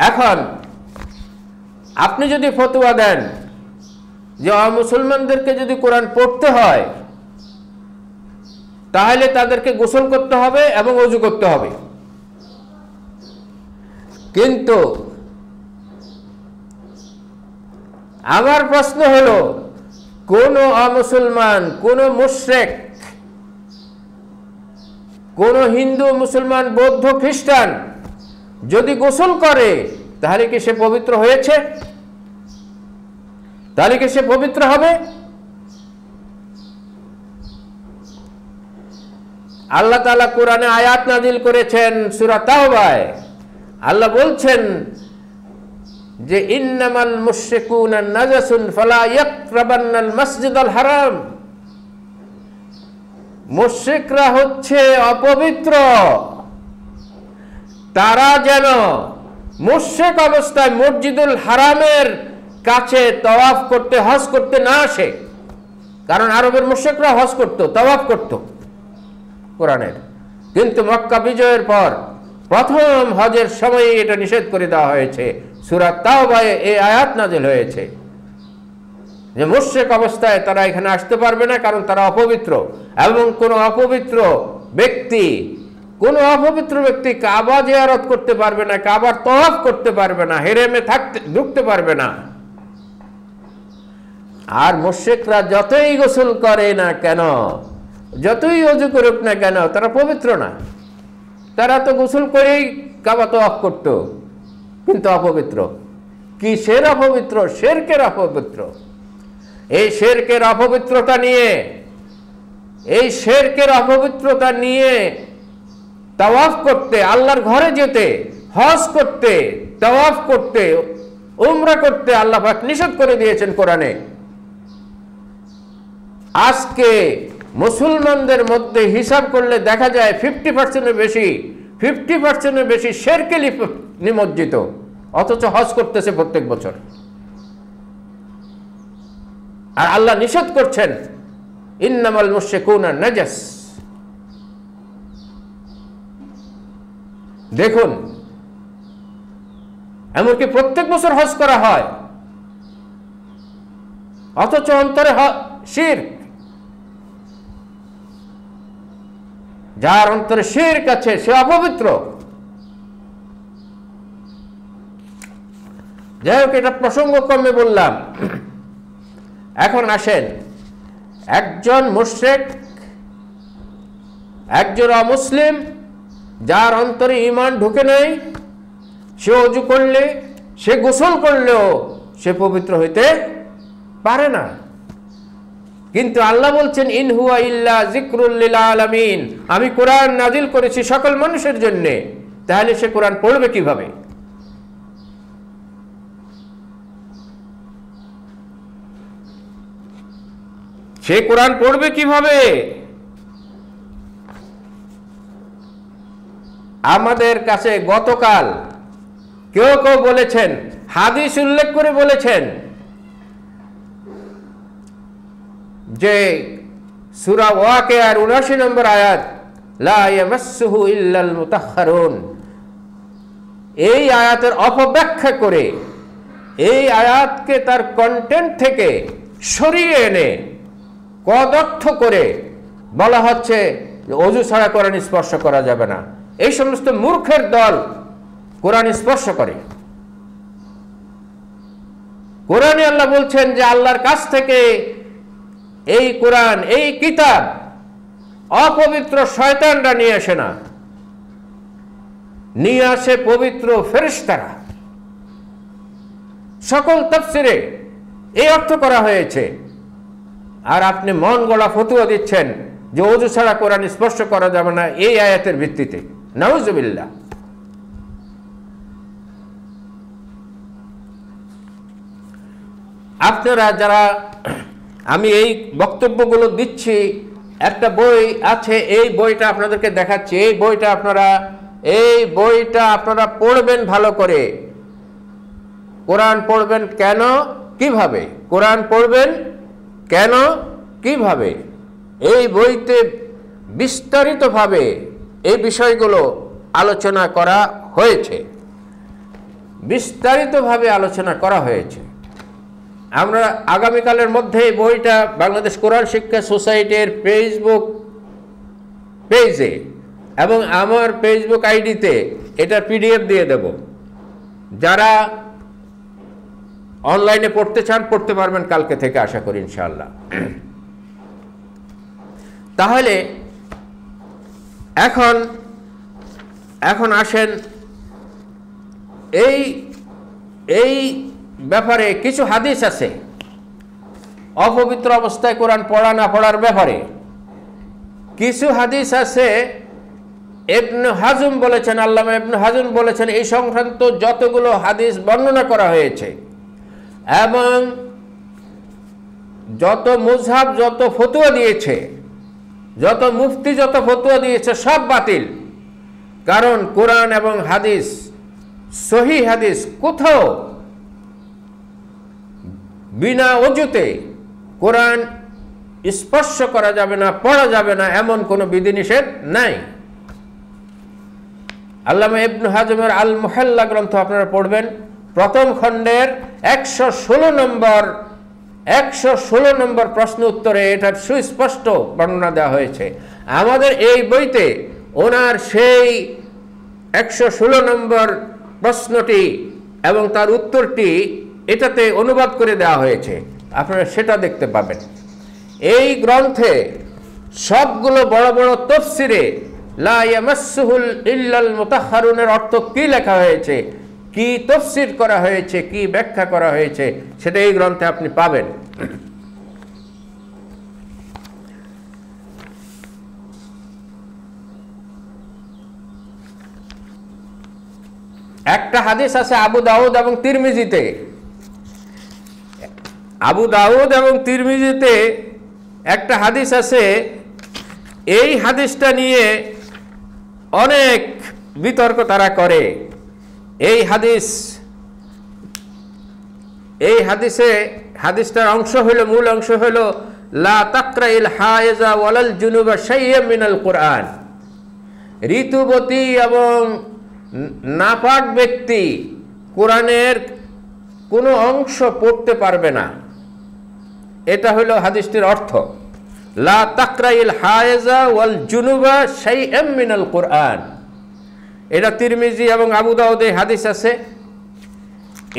এখন আপনি যদি ফতোয়া দেন যে মুসলমানদেরকে যদি কোরআন পড়তে হয় তাহলে তাদেরকে গোসল করতে হবে এবং ওযু করতে হবে, কিন্তু আমার প্রশ্ন হলো, কোন অমুসলমান, কোন মুশরিক, কোন হিন্দু, মুসলমান, বৌদ্ধ, খ্রিস্টান যদি গোসল করে তাহলে কি সে পবিত্র হয়েছে? তাহলে কি সে পবিত্র হবে? আল্লাহ তাআলা কোরআনে আয়াত নাযিল করেছেন সূরা তাওবায়। আল্লাহ বলছেন যে ইন্নামাল মুশরিকুনা নাজাসুন ফালা ইয়াকরাবান্নাল মাসজিদাল হারাম, মুশরিকরা হচ্ছে অপবিত্র, তারা যেন মুশরিক অবস্থায় মসজিদুল হারামের কাছে তওয়াফ করতে, হজ করতে না আসে। কারণ আরবের মুশরিকরা হজ করত, তওয়াফ করত কোরআনের, কিন্তু মক্কা বিজয়ের পর প্রথম হজের সময়ে এটা নিষেধ করে দেওয়া হয়েছে। সূরা তাওবায় এই আয়াত নাযিল হয়েছে যে মুশরিক অবস্থায় তারা এখানে আসতে পারবে না, কারণ তারা অপবিত্র। এবং কোন অপবিত্র ব্যক্তি কাবা জিয়ারত করতে পারবে না, কাবার তওয়াফ করতে পারবে না, হেরেমে ঢুকতে পারবে না। আর মুশরিকরা যতই গোসল করে না কেন, যতই ওযু করুক না কেন, তারা পবিত্র না। তারা তো গোসল করেই কাবা তওয়াফ করত, কিন্তু অপবিত্র। কিসের অপবিত্র? শিরকের অপবিত্র। এই শিরকের অপবিত্রতা নিয়ে তাওয়াফ করতে, আল্লাহর ঘরে যেতে, হজ করতে, তাওয়াফ করতে, উমরা করতে আল্লাহ পাক নিষেধ করে দিয়েছেন কোরআনে। আজকে মুসলমানদের মধ্যে হিসাব করলে দেখা যায় 50% বেশি শিরকে নিমজ্জিত, অথচ হজ করতেছে প্রত্যেক বছর। আর আল্লাহ নিষেধ করছেন ইন্নামাল মুশরিকুনা নাজাস। দেখুন, এমনকি প্রত্যেক বছর হজ করা হয়, অথচ অন্তরে শিরক। যার অন্তরে শিরক আছে সে অপবিত্র। যাই হোক, এটা প্রসঙ্গক্রমে বললাম। এখন আসেন, একজন মুশরিক, একজন অমুসলিম, যার অন্তরে ঈমান ঢুকে নেই, সে ওযু করলে, সে গোসল করলেও সে পবিত্র হইতে পারে না। কিন্তু আল্লাহ বলছেন ইন হুয়া ইল্লা যিকরুল লিল আলামিন, আমি কোরআন নাজিল করেছি সকল মানুষের জন্য। তাহলে সে কোরআন পড়বে কিভাবে? সে কোরআন পড়বে কিভাবে? আমাদের কাছে গতকাল কেউ কেউ বলেছেন, হাদিস উল্লেখ করে বলেছেন যে সূরা ওয়াকিয়ার ৭৯ নম্বর আয়াত, লা ইয়ামাসসুহু ইল্লাল মুতাহহারুন, এই আয়াতের অপব্যাখ্যা করে এই আয়াতকে তার কন্টেন্ট থেকে সরিয়ে এনে কদর্থ করে বলা হচ্ছে যে ওযু ছাড়া কোরআন স্পর্শ করা যাবে না। এই সমস্ত মূর্খের দল কোরআন স্পর্শ করে। কোরআনে আল্লাহ বলছেন যে আল্লাহর কাছ থেকে এই কোরআন, এই কিতাব অপবিত্র শয়তানরা নিয়ে আসে না, নিয়ে আসে পবিত্র ফেরেশতারা। সকল তাফসিরে এই অর্থ করা হয়েছে। আর আপনি মন গড়া ফতোয়া দিচ্ছেন যে ওযু ছাড়া কোরআন স্পর্শ করা যাবে না এই আয়াতের ভিত্তিতে। নাউজুবিল্লাহ। আপনারা যারা, আমি এই বক্তব্যগুলো দিচ্ছি, একটা বই আছে, এই বইটা আপনাদেরকে দেখাচ্ছি। এই বইটা আপনারা পড়বেন ভালো করে। কোরআন পড়বেন কেন, কিভাবে, কোরআন পড়বেন কেন, কিভাবে, এই বইতে বিস্তারিতভাবে এই বিষয়গুলো আলোচনা করা হয়েছে, বিস্তারিতভাবে আলোচনা করা হয়েছে। আমরা আগামীকালের মধ্যে এই বইটা বাংলাদেশ কোরআন শিক্ষা সোসাইটির ফেসবুক পেজে এবং আমার ফেসবুক আইডিতে এটা পিডিএফ দিয়ে দেব। যারা অনলাইনে পড়তে চান পড়তে পারবেন কালকে থেকে, আশা করি ইনশাআল্লাহ। তাহলে এখন আসেন, এই ব্যাপারে কিছু হাদিস আছে অপবিত্র অবস্থায় কোরআন পড়া না পড়ার ব্যাপারে। কিছু হাদিস আছে, ইবনে হাজম বলেছেন, আল্লামা ইবনে হাজম বলেছেন, এই সংক্রান্ত যতগুলো হাদিস বর্ণনা করা হয়েছে এবং যত মুযহাব, যত ফতোয়া দিয়েছে, যত মুফতি যত ফতোয়া দিয়েছে, সব বাতিল। কারণ কোরআন এবং হাদিস, সহিহ হাদিস, কোথাও বিনা ওযুতে কোরআন স্পর্শ করা যাবে না, পড়া যাবে না, এমন কোনো বিধিনিষেধ নাই। আল্লামা ইবনে হাজমের আল মুহাল্লা গ্রন্থ আপনারা পড়বেন, প্রথম খণ্ডের 116 নম্বর প্রশ্ন উত্তরে এটার সুস্পষ্ট বর্ণনা দেওয়া হয়েছে। আমাদের এই বইতে ওনার সেই 116 নম্বর প্রশ্নটি এবং তার উত্তরটি এটাতে অনুবাদ করে দেওয়া হয়েছে, আপনারা সেটা দেখতে পাবেন। এই গ্রন্থে সবগুলো বড় বড় তাফসিরে লা ইয়ামাসসুহুল ইল্লাল মুতাহহারুনের অর্থ কি লেখা হয়েছে, কি তাফসির করা হয়েছে, কি ব্যাখ্যা করা হয়েছে, সেটা এই গ্রন্থে আপনি পাবেন। একটা হাদিস আছে আবু দাউদ এবং তিরমিজিতে। আবু দাউদ এবং তিরমিজিতে একটা হাদিস আছে, এই হাদিসটা নিয়ে অনেক বিতর্ক তারা করে। এই হাদিস এই হাদিসটার অংশ হলো, মূল অংশ হলো লা তাকরাইল হায়েজা ওয়ালাল জুনুবা শাইয়্যাম মিনাল কুরআন। ঋতুবতী এবং নাপাক ব্যক্তি কোরআনের কোনো অংশ পড়তে পারবে না, এটা হলো হাদিসটির অর্থ। লা তাকরাইল হায়েজা ওয়াল জুনুবা শাইয়্যাম মিনাল কুরআন। এটা তিরমিজি এবং আবু দাউদে হাদিস আছে।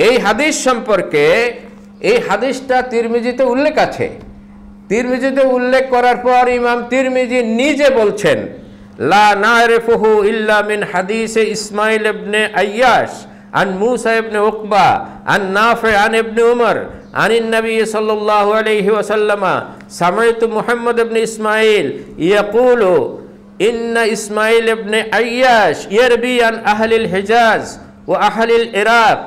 এই হাদিস সম্পর্কে, এই হাদিসটা তিরমিজিতে উল্লেখ আছে। তিরমিজিতে উল্লেখ করার পর ইমাম তিরমিজি নিজে বলছেন লা নারিফুহু ইল্লা মিন হাদিসে ইসমাইল ইবনে আইয়াশ আন মুসা ইবনে উকবা আন নাফি আন ইবনে উমর আনিন নবী সাল্লাল্লাহু আলাইহি ওয়াসাল্লাম সামাইতু মুহাম্মদ ইবনে ইসমাইল ইয়াকুলু ইন্না ইসমাইল ইবনে আইয়াশ ইয়ারবি আন আহলিল হিজাজ ওয়া আহলিল ইরাক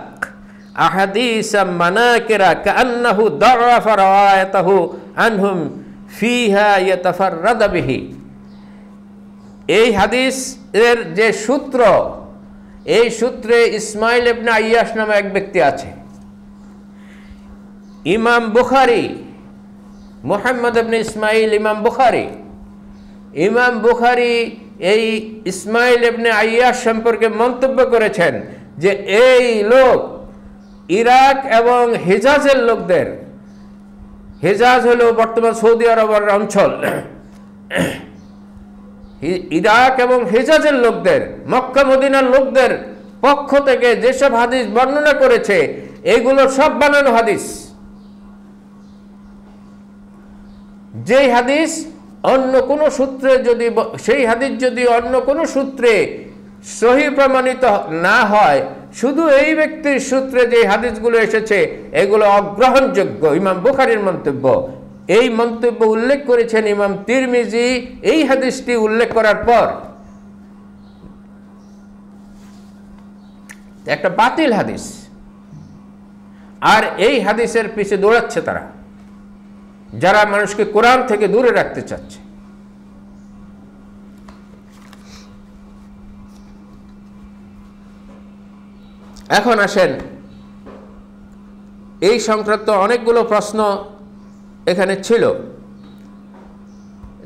আহাদিসা মানাকিরা কান্নাহু দাআফা রাওয়ায়াতাহু আনহুম ফিহা ইয়াতাফাররাদু বিহি। এই হাদিসের যে সূত্র, এই সূত্রে ইসমাইল ইবনে আইয়াশ নামে এক ব্যক্তি আছে। ইমাম বুখারী, মুহাম্মদ ইবনে ইসমাইল ইমাম বুখারী এই ইসমাইল ইবনে আইয়াশ সম্পর্কে মন্তব্য করেছেন যে এই লোক ইরাক এবং হিজাজের লোকদের, হিজাজ হলো বর্তমান সৌদি আরবের অঞ্চল, ইরাক এবং হিজাজের লোকদের, মক্কা মদিনার লোকদের পক্ষ থেকে যেসব হাদিস বর্ণনা করেছে এগুলো সব বানানো হাদিস। যেই হাদিস অন্য কোনো সূত্রে যদি, সেই হাদিস যদি অন্য কোনো সূত্রে সহি প্রমাণিত না হয়, শুধু এই ব্যক্তির সূত্রে যে হাদিসগুলো এসেছে এগুলো অগ্রহণযোগ্য। ইমাম বুখারীর মন্তব্য, এই মন্তব্য উল্লেখ করেছেন ইমাম তিরমিজি এই হাদিসটি উল্লেখ করার পর। একটা বাতিল হাদিস, আর এই হাদিসের পিছে দৌড়াচ্ছে তারা, যারা মানুষকে কোরআন থেকে দূরে রাখতে চাচ্ছে। এখন আসেন, এই সংক্রান্ত অনেকগুলো প্রশ্ন এখানে ছিল,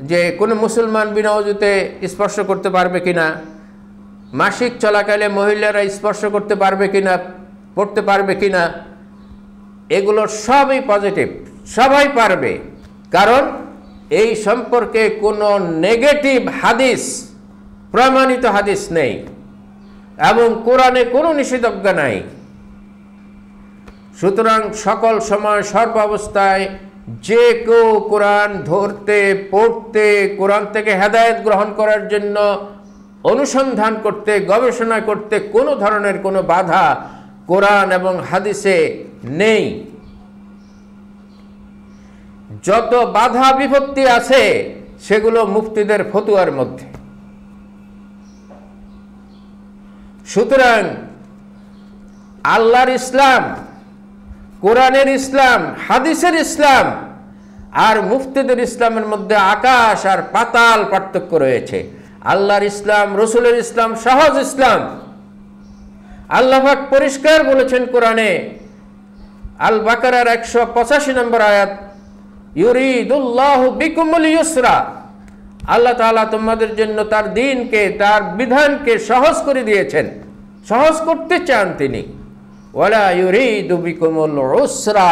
যে কোনো মুসলমান বিনা ওযুতে স্পর্শ করতে পারবে কিনা, মাসিক চলাকালে মহিলারা স্পর্শ করতে পারবে কিনা, পড়তে পারবে কিনা, এগুলো সবই পজিটিভ, সবাই পারবে। কারণ এই সম্পর্কে কোনো নেগেটিভ হাদিস, প্রমাণিত হাদিস নেই এবং কোরআনে কোনো নিষেধাজ্ঞা নাই। সুতরাং সকল সময় সর্বাবস্থায় যে কেউ কোরআন ধরতে, পড়তে, কোরআন থেকে হেদায়েত গ্রহণ করার জন্য অনুসন্ধান করতে, গবেষণা করতে কোনো ধরনের কোনো বাধা কোরআন এবং হাদিসে নেই। যত বাধা বিপত্তি আছে সেগুলো মুফতিদের ফতোয়ার মধ্যে। সুতরাং আল্লাহর ইসলাম, কোরআনের ইসলাম, হাদিসের ইসলাম আর মুফতিদের ইসলামের মধ্যে আকাশ আর পাতাল পার্থক্য রয়েছে। আল্লাহর ইসলাম, রসুলের ইসলাম সহজ ইসলাম। আল্লাহ পাক পরিষ্কার বলেছেন কোরআনে, আল বাকারার 185 নম্বর আয়াত, ইউরিদুল্লাহু বিকুমুল ইউসরা, আল্লাহ তাআলা তোমাদের জন্য তার দ্বীনকে, তার বিধানকে সহজ করে দিয়েছেন, সহজ করতে চান তিনি। ওয়ালা ইউরিদু বিকুমুল উসরা,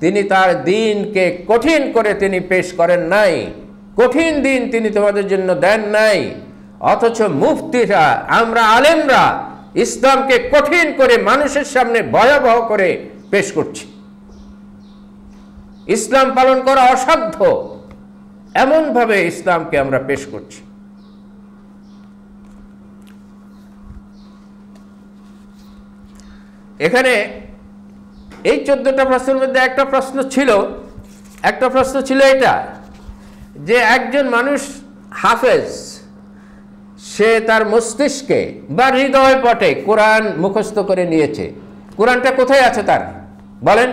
তিনি তার দ্বীনকে কঠিন করে তিনি পেশ করেন নাই, কঠিন দ্বীন তিনি তোমাদের জন্য দেন নাই। অথচ মুফতিরা, আমরা আলেমরা ইসলামকে কঠিন করে মানুষের সামনে ভয়াবহ করে পেশ করছি। ইসলাম পালন করা অসাধ্য এমনভাবে ইসলামকে আমরা পেশ করছি। এখানে এই 14টা প্রশ্নের মধ্যে একটা প্রশ্ন ছিল এটা, যে একজন মানুষ হাফেজ, সে তার মস্তিষ্কে বা হৃদয় পটে কোরআন মুখস্থ করে নিয়েছে, কোরআনটা কোথায় আছে তার? বলেন,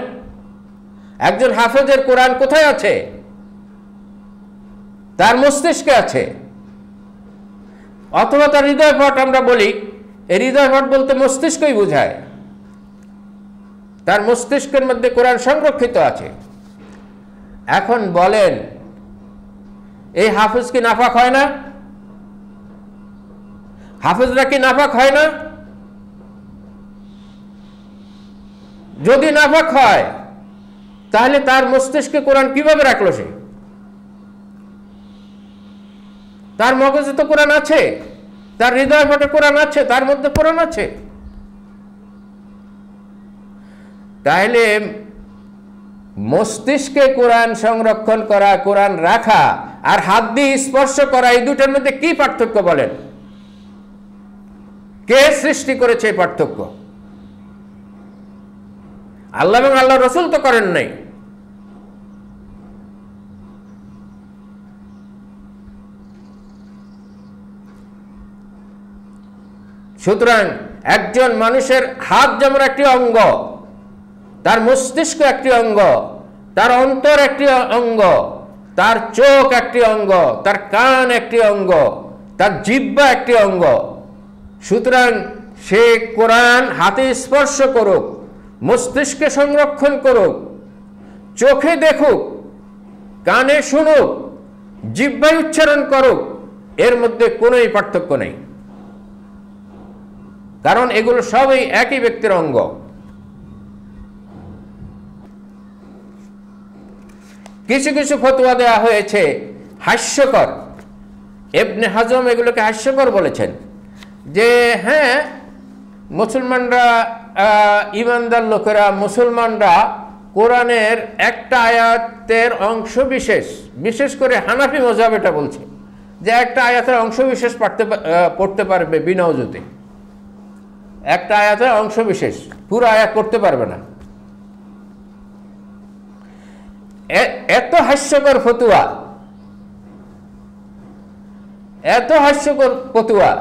একজন হাফেজের কোরআন কোথায় আছে? তার মস্তিষ্কে আছে, অথবা তার হৃদয়পট। আমরা বলি এই হৃদয়পট বলতে মস্তিষ্কই বোঝায়। তার মস্তিষ্কের মধ্যে কোরআন সংরক্ষিত আছে। এখন বলেন, এই হাফেজ কি নাপাক হয় না? হাফেজরা কি নাপাক হয় না? যদি নাপাক হয় তাহলে তার মস্তিষ্কে কোরআন কিভাবে রাখলো সে? তার মগজে তো কোরআন আছে, তার হৃদয় পটে কোরআন আছে, তার মধ্যে কোরআন আছে। তাহলে মস্তিষ্কে কোরআন সংরক্ষণ করা, কোরআন রাখা আর হাত দিয়ে স্পর্শ করা, এই দুটার মধ্যে কি পার্থক্য বলেন? কে সৃষ্টি করেছে এই পার্থক্য? আল্লাহ এবং আল্লাহ রসুল তো করেন নাই। সুতরাং একজন মানুষের হাত যেমন একটি অঙ্গ, তার মস্তিষ্ক একটি অঙ্গ, তার অন্তর একটি অঙ্গ, তার চোখ একটি অঙ্গ, তার কান একটি অঙ্গ, তার জিহ্বা একটি অঙ্গ। সুতরাং সে কোরআন হাতে স্পর্শ করুক, মস্তিষ্কে সংরক্ষণ করুক, চোখে দেখুক, কানে শুনুক, জিহ্বায় উচ্চারণ করুক, এর মধ্যে কোনোই পার্থক্য নেই, কারণ এগুলো সবই একই ব্যক্তির অঙ্গ। কিছু কিছু ফতোয়া দেওয়া হয়েছে হাস্যকর। ইবনে হাজম এগুলোকে হাস্যকর বলেছেন যে হ্যাঁ, মুসলমানরা, ইমানদার লোকেরা, মুসলমানরা কোরআনের একটা আয়াতের অংশ বিশেষ, বিশেষ করে হানাফি মযহাব এটা বলছে যে একটা আয়াতের অংশ বিশেষ পড়তে পারবে বিনা ওযুতে। একটা আয়াতের অংশ বিশেষ, পুরো আয়াত পড়তে পারবে না। এত হাস্যকর ফতুয়া, এত হাস্যকর ফতুয়া।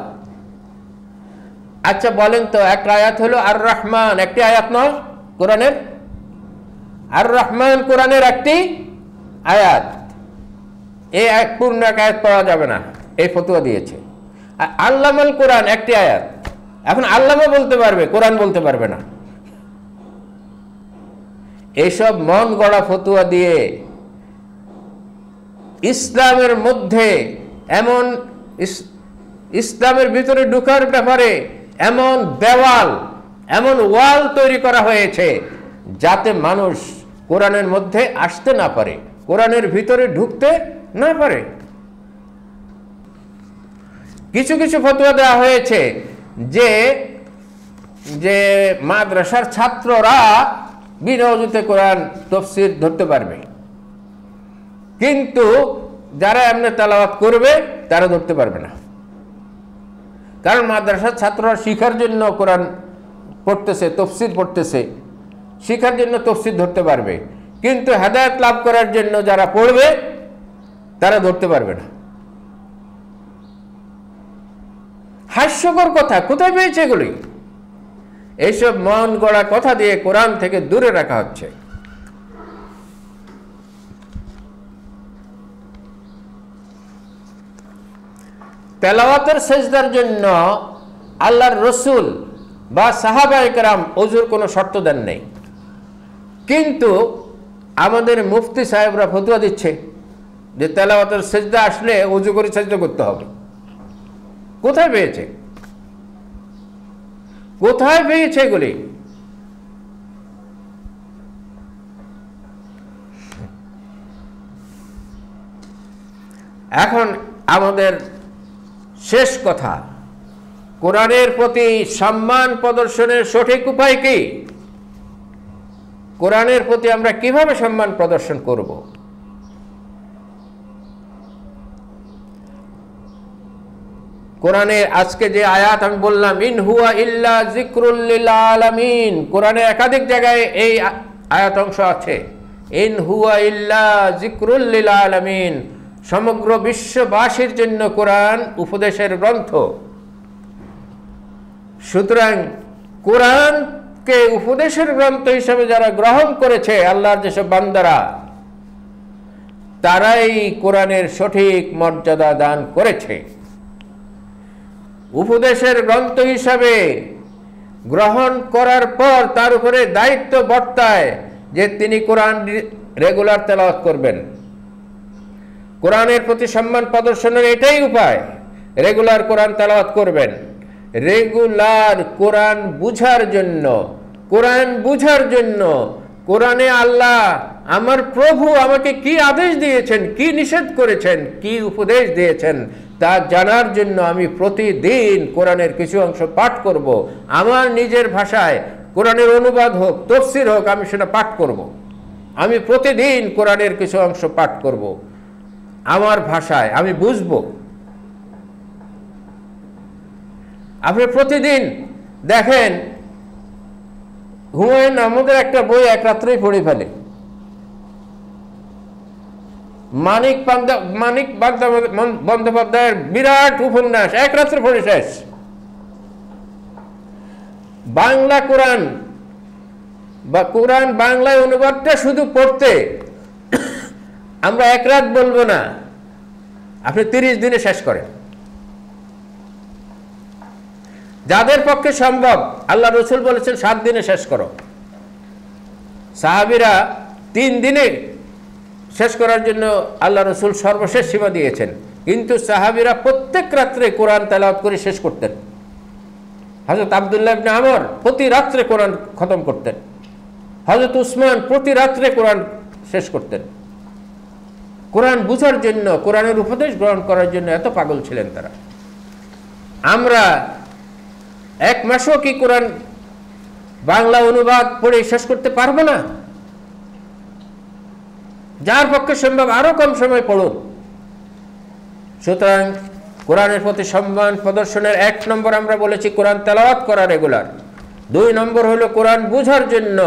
আচ্ছা বলেন তো, একটা আয়াত হলো আর রহমান, একটি আয়াত নয় কোরআনের? আর রহমান কোরআনের একটি আয়াত, এই পূর্ণ এক আয়াত পড়া যাবে না, এই ফতুয়া দিয়েছে। আল্লামাল কোরআন একটি আয়াত। এখন আল্লামা বলতে পারবে, কোরআন বলতে পারবে না। এইসব মন গড়া ফতুয়া দিয়ে ইসলামের মধ্যে এমন, ইসলামের ভিতরে ঢুকার ব্যাপারে এমন দেওয়াল, এমন ওয়াল তৈরি করা হয়েছে যাতে মানুষ কোরআনের মধ্যে আসতে না পারে, কোরআনের ভিতরে ঢুকতে না পারে। কিছু কিছু ফতোয়া দেওয়া হয়েছে যে যে মাদ্রাসার ছাত্ররা বিনা ওযুতে কোরআন তাফসীর ধরতে পারবে, কিন্তু যারা এমনি তেলাওয়াত করবে তারা ধরতে পারবে না। কারণ মাদ্রাসার ছাত্ররা শিখার জন্য কোরআন পড়তেছে, তাফসীর পড়তেছে, শিখার জন্য তাফসীর ধরতে পারবে, কিন্তু হেদায়েত লাভ করার জন্য যারা পড়বে তারা ধরতে পারবে না। হাস্যকর কথা, কোথায় পেয়েছে এগুলি? এইসব মন গড়া কথা দিয়ে কোরআন থেকে দূরে রাখা হচ্ছে। তেলাওয়াতের সেজদার জন্য আল্লাহর রসুল বা সাহাবায়ে কেরাম ওযুর কোনো শর্ত দেন নেই, কিন্তু আমাদের মুফতি সাহেবরা ফতোয়া দিচ্ছে যে তেলাওয়াতের সেজদা আসলে ওযু করে সেজদা করতে হবে। কোথায় পেয়েছে? কোথায় পেয়েছে এগুলি? এখন আমাদের শেষ কথা, কোরআনের প্রতি সম্মান প্রদর্শনের সঠিক উপায় কি? কোরআনের প্রতি আমরা কিভাবে সম্মান প্রদর্শন করব? কোরআনে আজকে যে আয়াত আমি বললাম, ইন হুয়া ইল্লা যিকরুল লিল আলামিন, কোরআনে একাধিক জায়গায় এই আয়াত অংশ আছে, ইন হুয়া ইল্লা যিকরুল লিল আলামিন, সমগ্র বিশ্ববাসীর জন্য কোরআন উপদেশের গ্রন্থ। সুতরাং কোরআনকে উপদেশের গ্রন্থ হিসেবে যারা গ্রহণ করেছে, আল্লাহর যেসব বান্দারা, তারাই কোরআনের সঠিক মর্যাদা দান করেছে। উপদেশের গ্রন্থ হিসাবে গ্রহণ করার পর তার উপরে দায়িত্ব বর্তায় যে তিনি কোরআন রেগুলার তেলাওয়াত করবেন। কোরআনের প্রতি সম্মান প্রদর্শনের এটাই উপায়, রেগুলার কোরআন তেলাওয়াত করবেন। রেগুলার কোরআন বুঝার জন্য, কোরআনে আল্লাহ আমার প্রভু আমাকে কি আদেশ দিয়েছেন, কি নিষেধ করেছেন, কি উপদেশ দিয়েছেন তা জানার জন্য আমি প্রতিদিন কোরআনের কিছু অংশ পাঠ করব। আমার নিজের ভাষায় কোরআনের অনুবাদ হোক, তাফসীর হোক, আমি সেটা পাঠ করব। আমি প্রতিদিন কোরআনের কিছু অংশ পাঠ করব, আমার ভাষায় আমি বুঝব। আপনি প্রতিদিন দেখেন, হুমায়ুন আহমেদের একটা বই এক রাত্রেই পড়ে ফেলে, মানিক বন্দ্যোপাধ্যায়ের বিরাট উপন্যাস এক রাত্রে পড়ে শেষ। বাংলা কোরআন বা কোরআন বাংলায় অনুবাদটা শুধু পড়তে আমরা এক রাত বলবো না, আপনি 30 দিনে শেষ করেন। যাদের পক্ষে সম্ভব, আল্লাহ রসুল বলেছেন 7 দিনে শেষ করো। সাহাবীরা 3 দিনে শেষ করার জন্য আল্লাহ রসুল সর্বশেষ সীমা দিয়েছেন, কিন্তু সাহাবীরা প্রত্যেক রাত্রে কোরআন তেলাওয়াত করে শেষ করতেন। হযরত আব্দুল্লাহ ইবনে আমর প্রতি রাত্রে কোরআন খতম করতেন। হযরত উসমান প্রতি রাত্রে কোরআন শেষ করতেন। কোরআন বুঝার জন্য, কোরআনের উপদেশ গ্রহণ করার জন্য এত পাগল ছিলেন তারা। আমরা 1 মাসও কি কোরআন বাংলা অনুবাদ পড়ে শেষ করতে পারবো না? যার পক্ষে সম্ভব আরো কম সময় পড়ুন। সুতরাং কোরআনের প্রতি সম্মান প্রদর্শনের 1 নম্বর আমরা বলেছি কোরআন তেলাওয়াত করা রেগুলার। 2 নম্বর হলো কোরআন বুঝার জন্য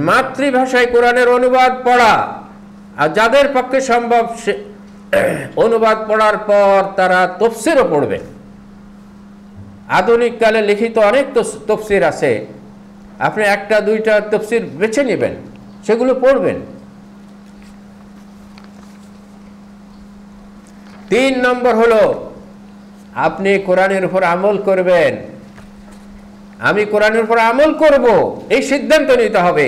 মাতৃভাষায় কোরআনের অনুবাদ পড়া, আর যাদের পক্ষে সম্ভব অনুবাদ পড়ার পর তারা তাফসীরও পড়বে। আধুনিক কালে লিখিত অনেক তাফসীর আছে, আপনি 1টা 2টা তাফসীর বেছে নেবেন, সেগুলো পড়বেন। 3 নম্বর হলো আপনি কোরআনের উপর আমল করবেন। আমি কোরআনের উপর আমল করব, এই সিদ্ধান্ত নিতে হবে।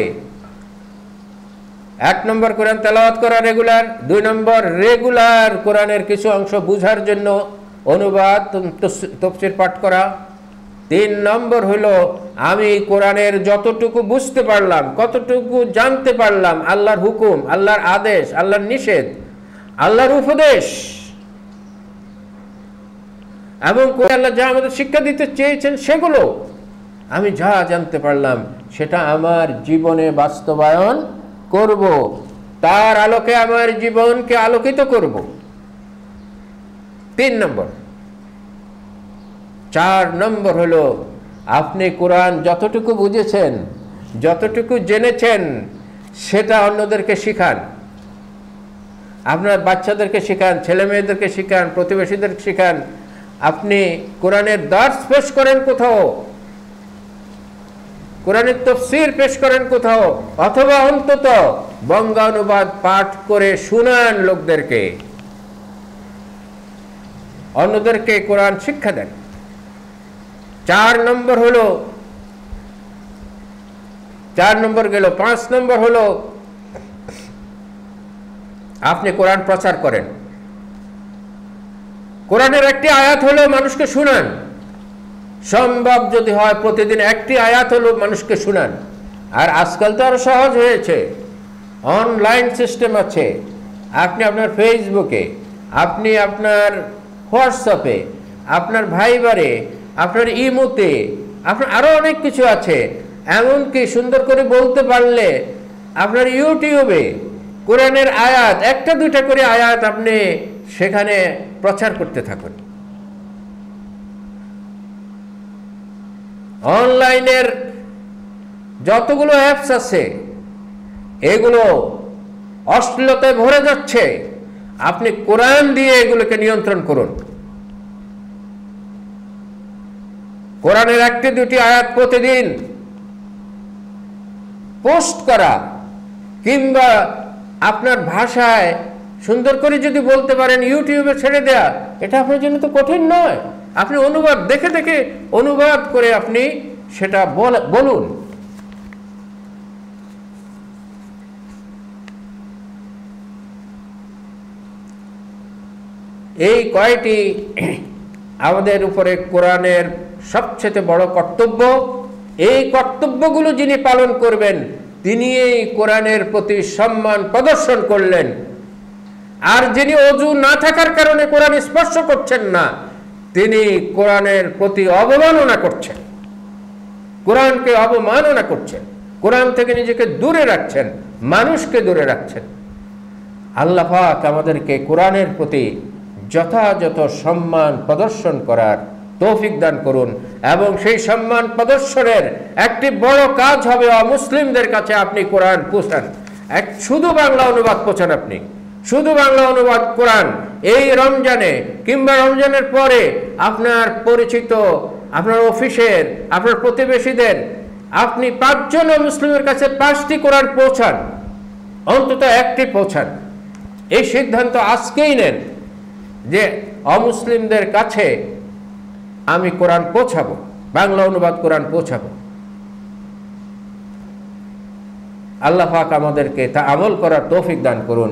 1 নম্বর কোরআন তেলাওয়াত করা রেগুলার। 2 নম্বর রেগুলার কোরআনের কিছু অংশ বুঝার জন্য অনুবাদ তাফসীর পাঠ করা। 3 নম্বর হলো আমি কোরআনের যতটুকু বুঝতে পারলাম, কতটুকু জানতে পারলাম, আল্লাহর হুকুম, আল্লাহর আদেশ, আল্লাহর নিষেধ, আল্লাহর উপদেশ, এবং আল্লাহ যা আমাদের শিক্ষা দিতে চেয়েছেন সেগুলো আমি যা জানতে পারলাম সেটা আমার জীবনে বাস্তবায়ন করব, তার আলোকে আমার জীবনকে আলোকিত করব। 3 নম্বর। 4 নম্বর হলো আপনি কোরআন যতটুকু বুঝেছেন, যতটুকু জেনেছেন সেটা অন্যদেরকে শিখান। আপনার বাচ্চাদেরকে শিখান, ছেলে মেয়েদেরকে শিখান, প্রতিবেশীদেরকে শিখান। আপনি কোরআনের দর্স পেশ করেন কোথাও, কোরআনের তাফসীর পেশ করেন কোথাও, অথবা অন্তত বঙ্গানুবাদ পাঠ করে শুনান লোকদেরকে, অন্যদেরকে কোরআন শিক্ষা দেন। 4 নম্বর হলো 4 নম্বর গেল। 5 নম্বর হলো আপনি কোরআন প্রচার করেন। কোরআনের একটি আয়াত হলো মানুষকে শুনান, সম্ভব যদি হয় প্রতিদিন একটি আয়াত হলো মানুষকে শুনান। আর আজকাল তো আরো সহজ হয়েছে, অনলাইন সিস্টেম আছে। আপনি আপনার ফেসবুকে, আপনি আপনার হোয়াটসঅ্যাপে, আপনার ভাইবারে, আপনার ইমোতে, আপনার আরো অনেক কিছু আছে। এমনকি সুন্দর করে বলতে পারলে আপনার ইউটিউবে কোরআনের আয়াত, 1টা 2টা করে আয়াত আপনি সেখানে প্রচার করতে থাকুন। অনলাইনের যতগুলো অ্যাপস আছে এগুলো অশ্লীলতায় ভরে যাচ্ছে, আপনি কোরআন দিয়ে এগুলোকে নিয়ন্ত্রণ করুন। কোরআনের 1টি 2টি আয়াত প্রতিদিন পোস্ট করা, কিংবা আপনার ভাষায় সুন্দর করে যদি বলতে পারেন ইউটিউবে ছেড়ে দেয়া, এটা আপনার জন্য তো কঠিন নয়। আপনি অনুবাদ দেখে দেখে অনুবাদ করে আপনি সেটা বলুন। এই কয়টি আমাদের উপরে কোরআনের সবচেয়ে বড় কর্তব্য। এই কর্তব্যগুলো যিনি পালন করবেন তিনি এই কোরআনের প্রতি সম্মান প্রদর্শন করলেন। আর যিনি অজু না থাকার কারণে কোরআন স্পর্শ করছেন না, তিনি কোরআনের প্রতি অবমাননা করছেন, কোরআনকে অবমাননা করছেন, কোরআন থেকে নিজেকে দূরে রাখছেন, মানুষকে দূরে রাখছেন। আল্লাহ পাক আমাদেরকে কোরআনের প্রতি যথাযথ সম্মান প্রদর্শন করার তৌফিক দান করুন। এবং সেই সম্মান প্রদর্শনের একটি বড় কাজ হবে অমুসলিমদের কাছে আপনি কোরআন পৌঁছান। শুধু বাংলা অনুবাদ পৌঁছান, আপনি শুধু বাংলা অনুবাদ কোরআন এই রমজানে কিংবা রমজানের পরে আপনার পরিচিত, আপনার অফিসের, আপনার প্রতিবেশীদের, আপনি 5 জন মুসলিমের কাছে 5টি কোরআন পৌঁছান, অন্তত একটি পৌঁছান। এই সিদ্ধান্ত আজকেই নেন যে অমুসলিমদের কাছে আমি কোরআন পৌঁছাবো, বাংলা অনুবাদ কোরআন পৌঁছাবো। আল্লাহ পাক আমাদেরকে তা আমল করার তৌফিক দান করুন।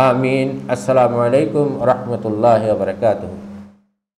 আমিন। আসসালামু আলাইকুম ওয়া রাহমাতুল্লাহি ওয়া বারাকাতুহু।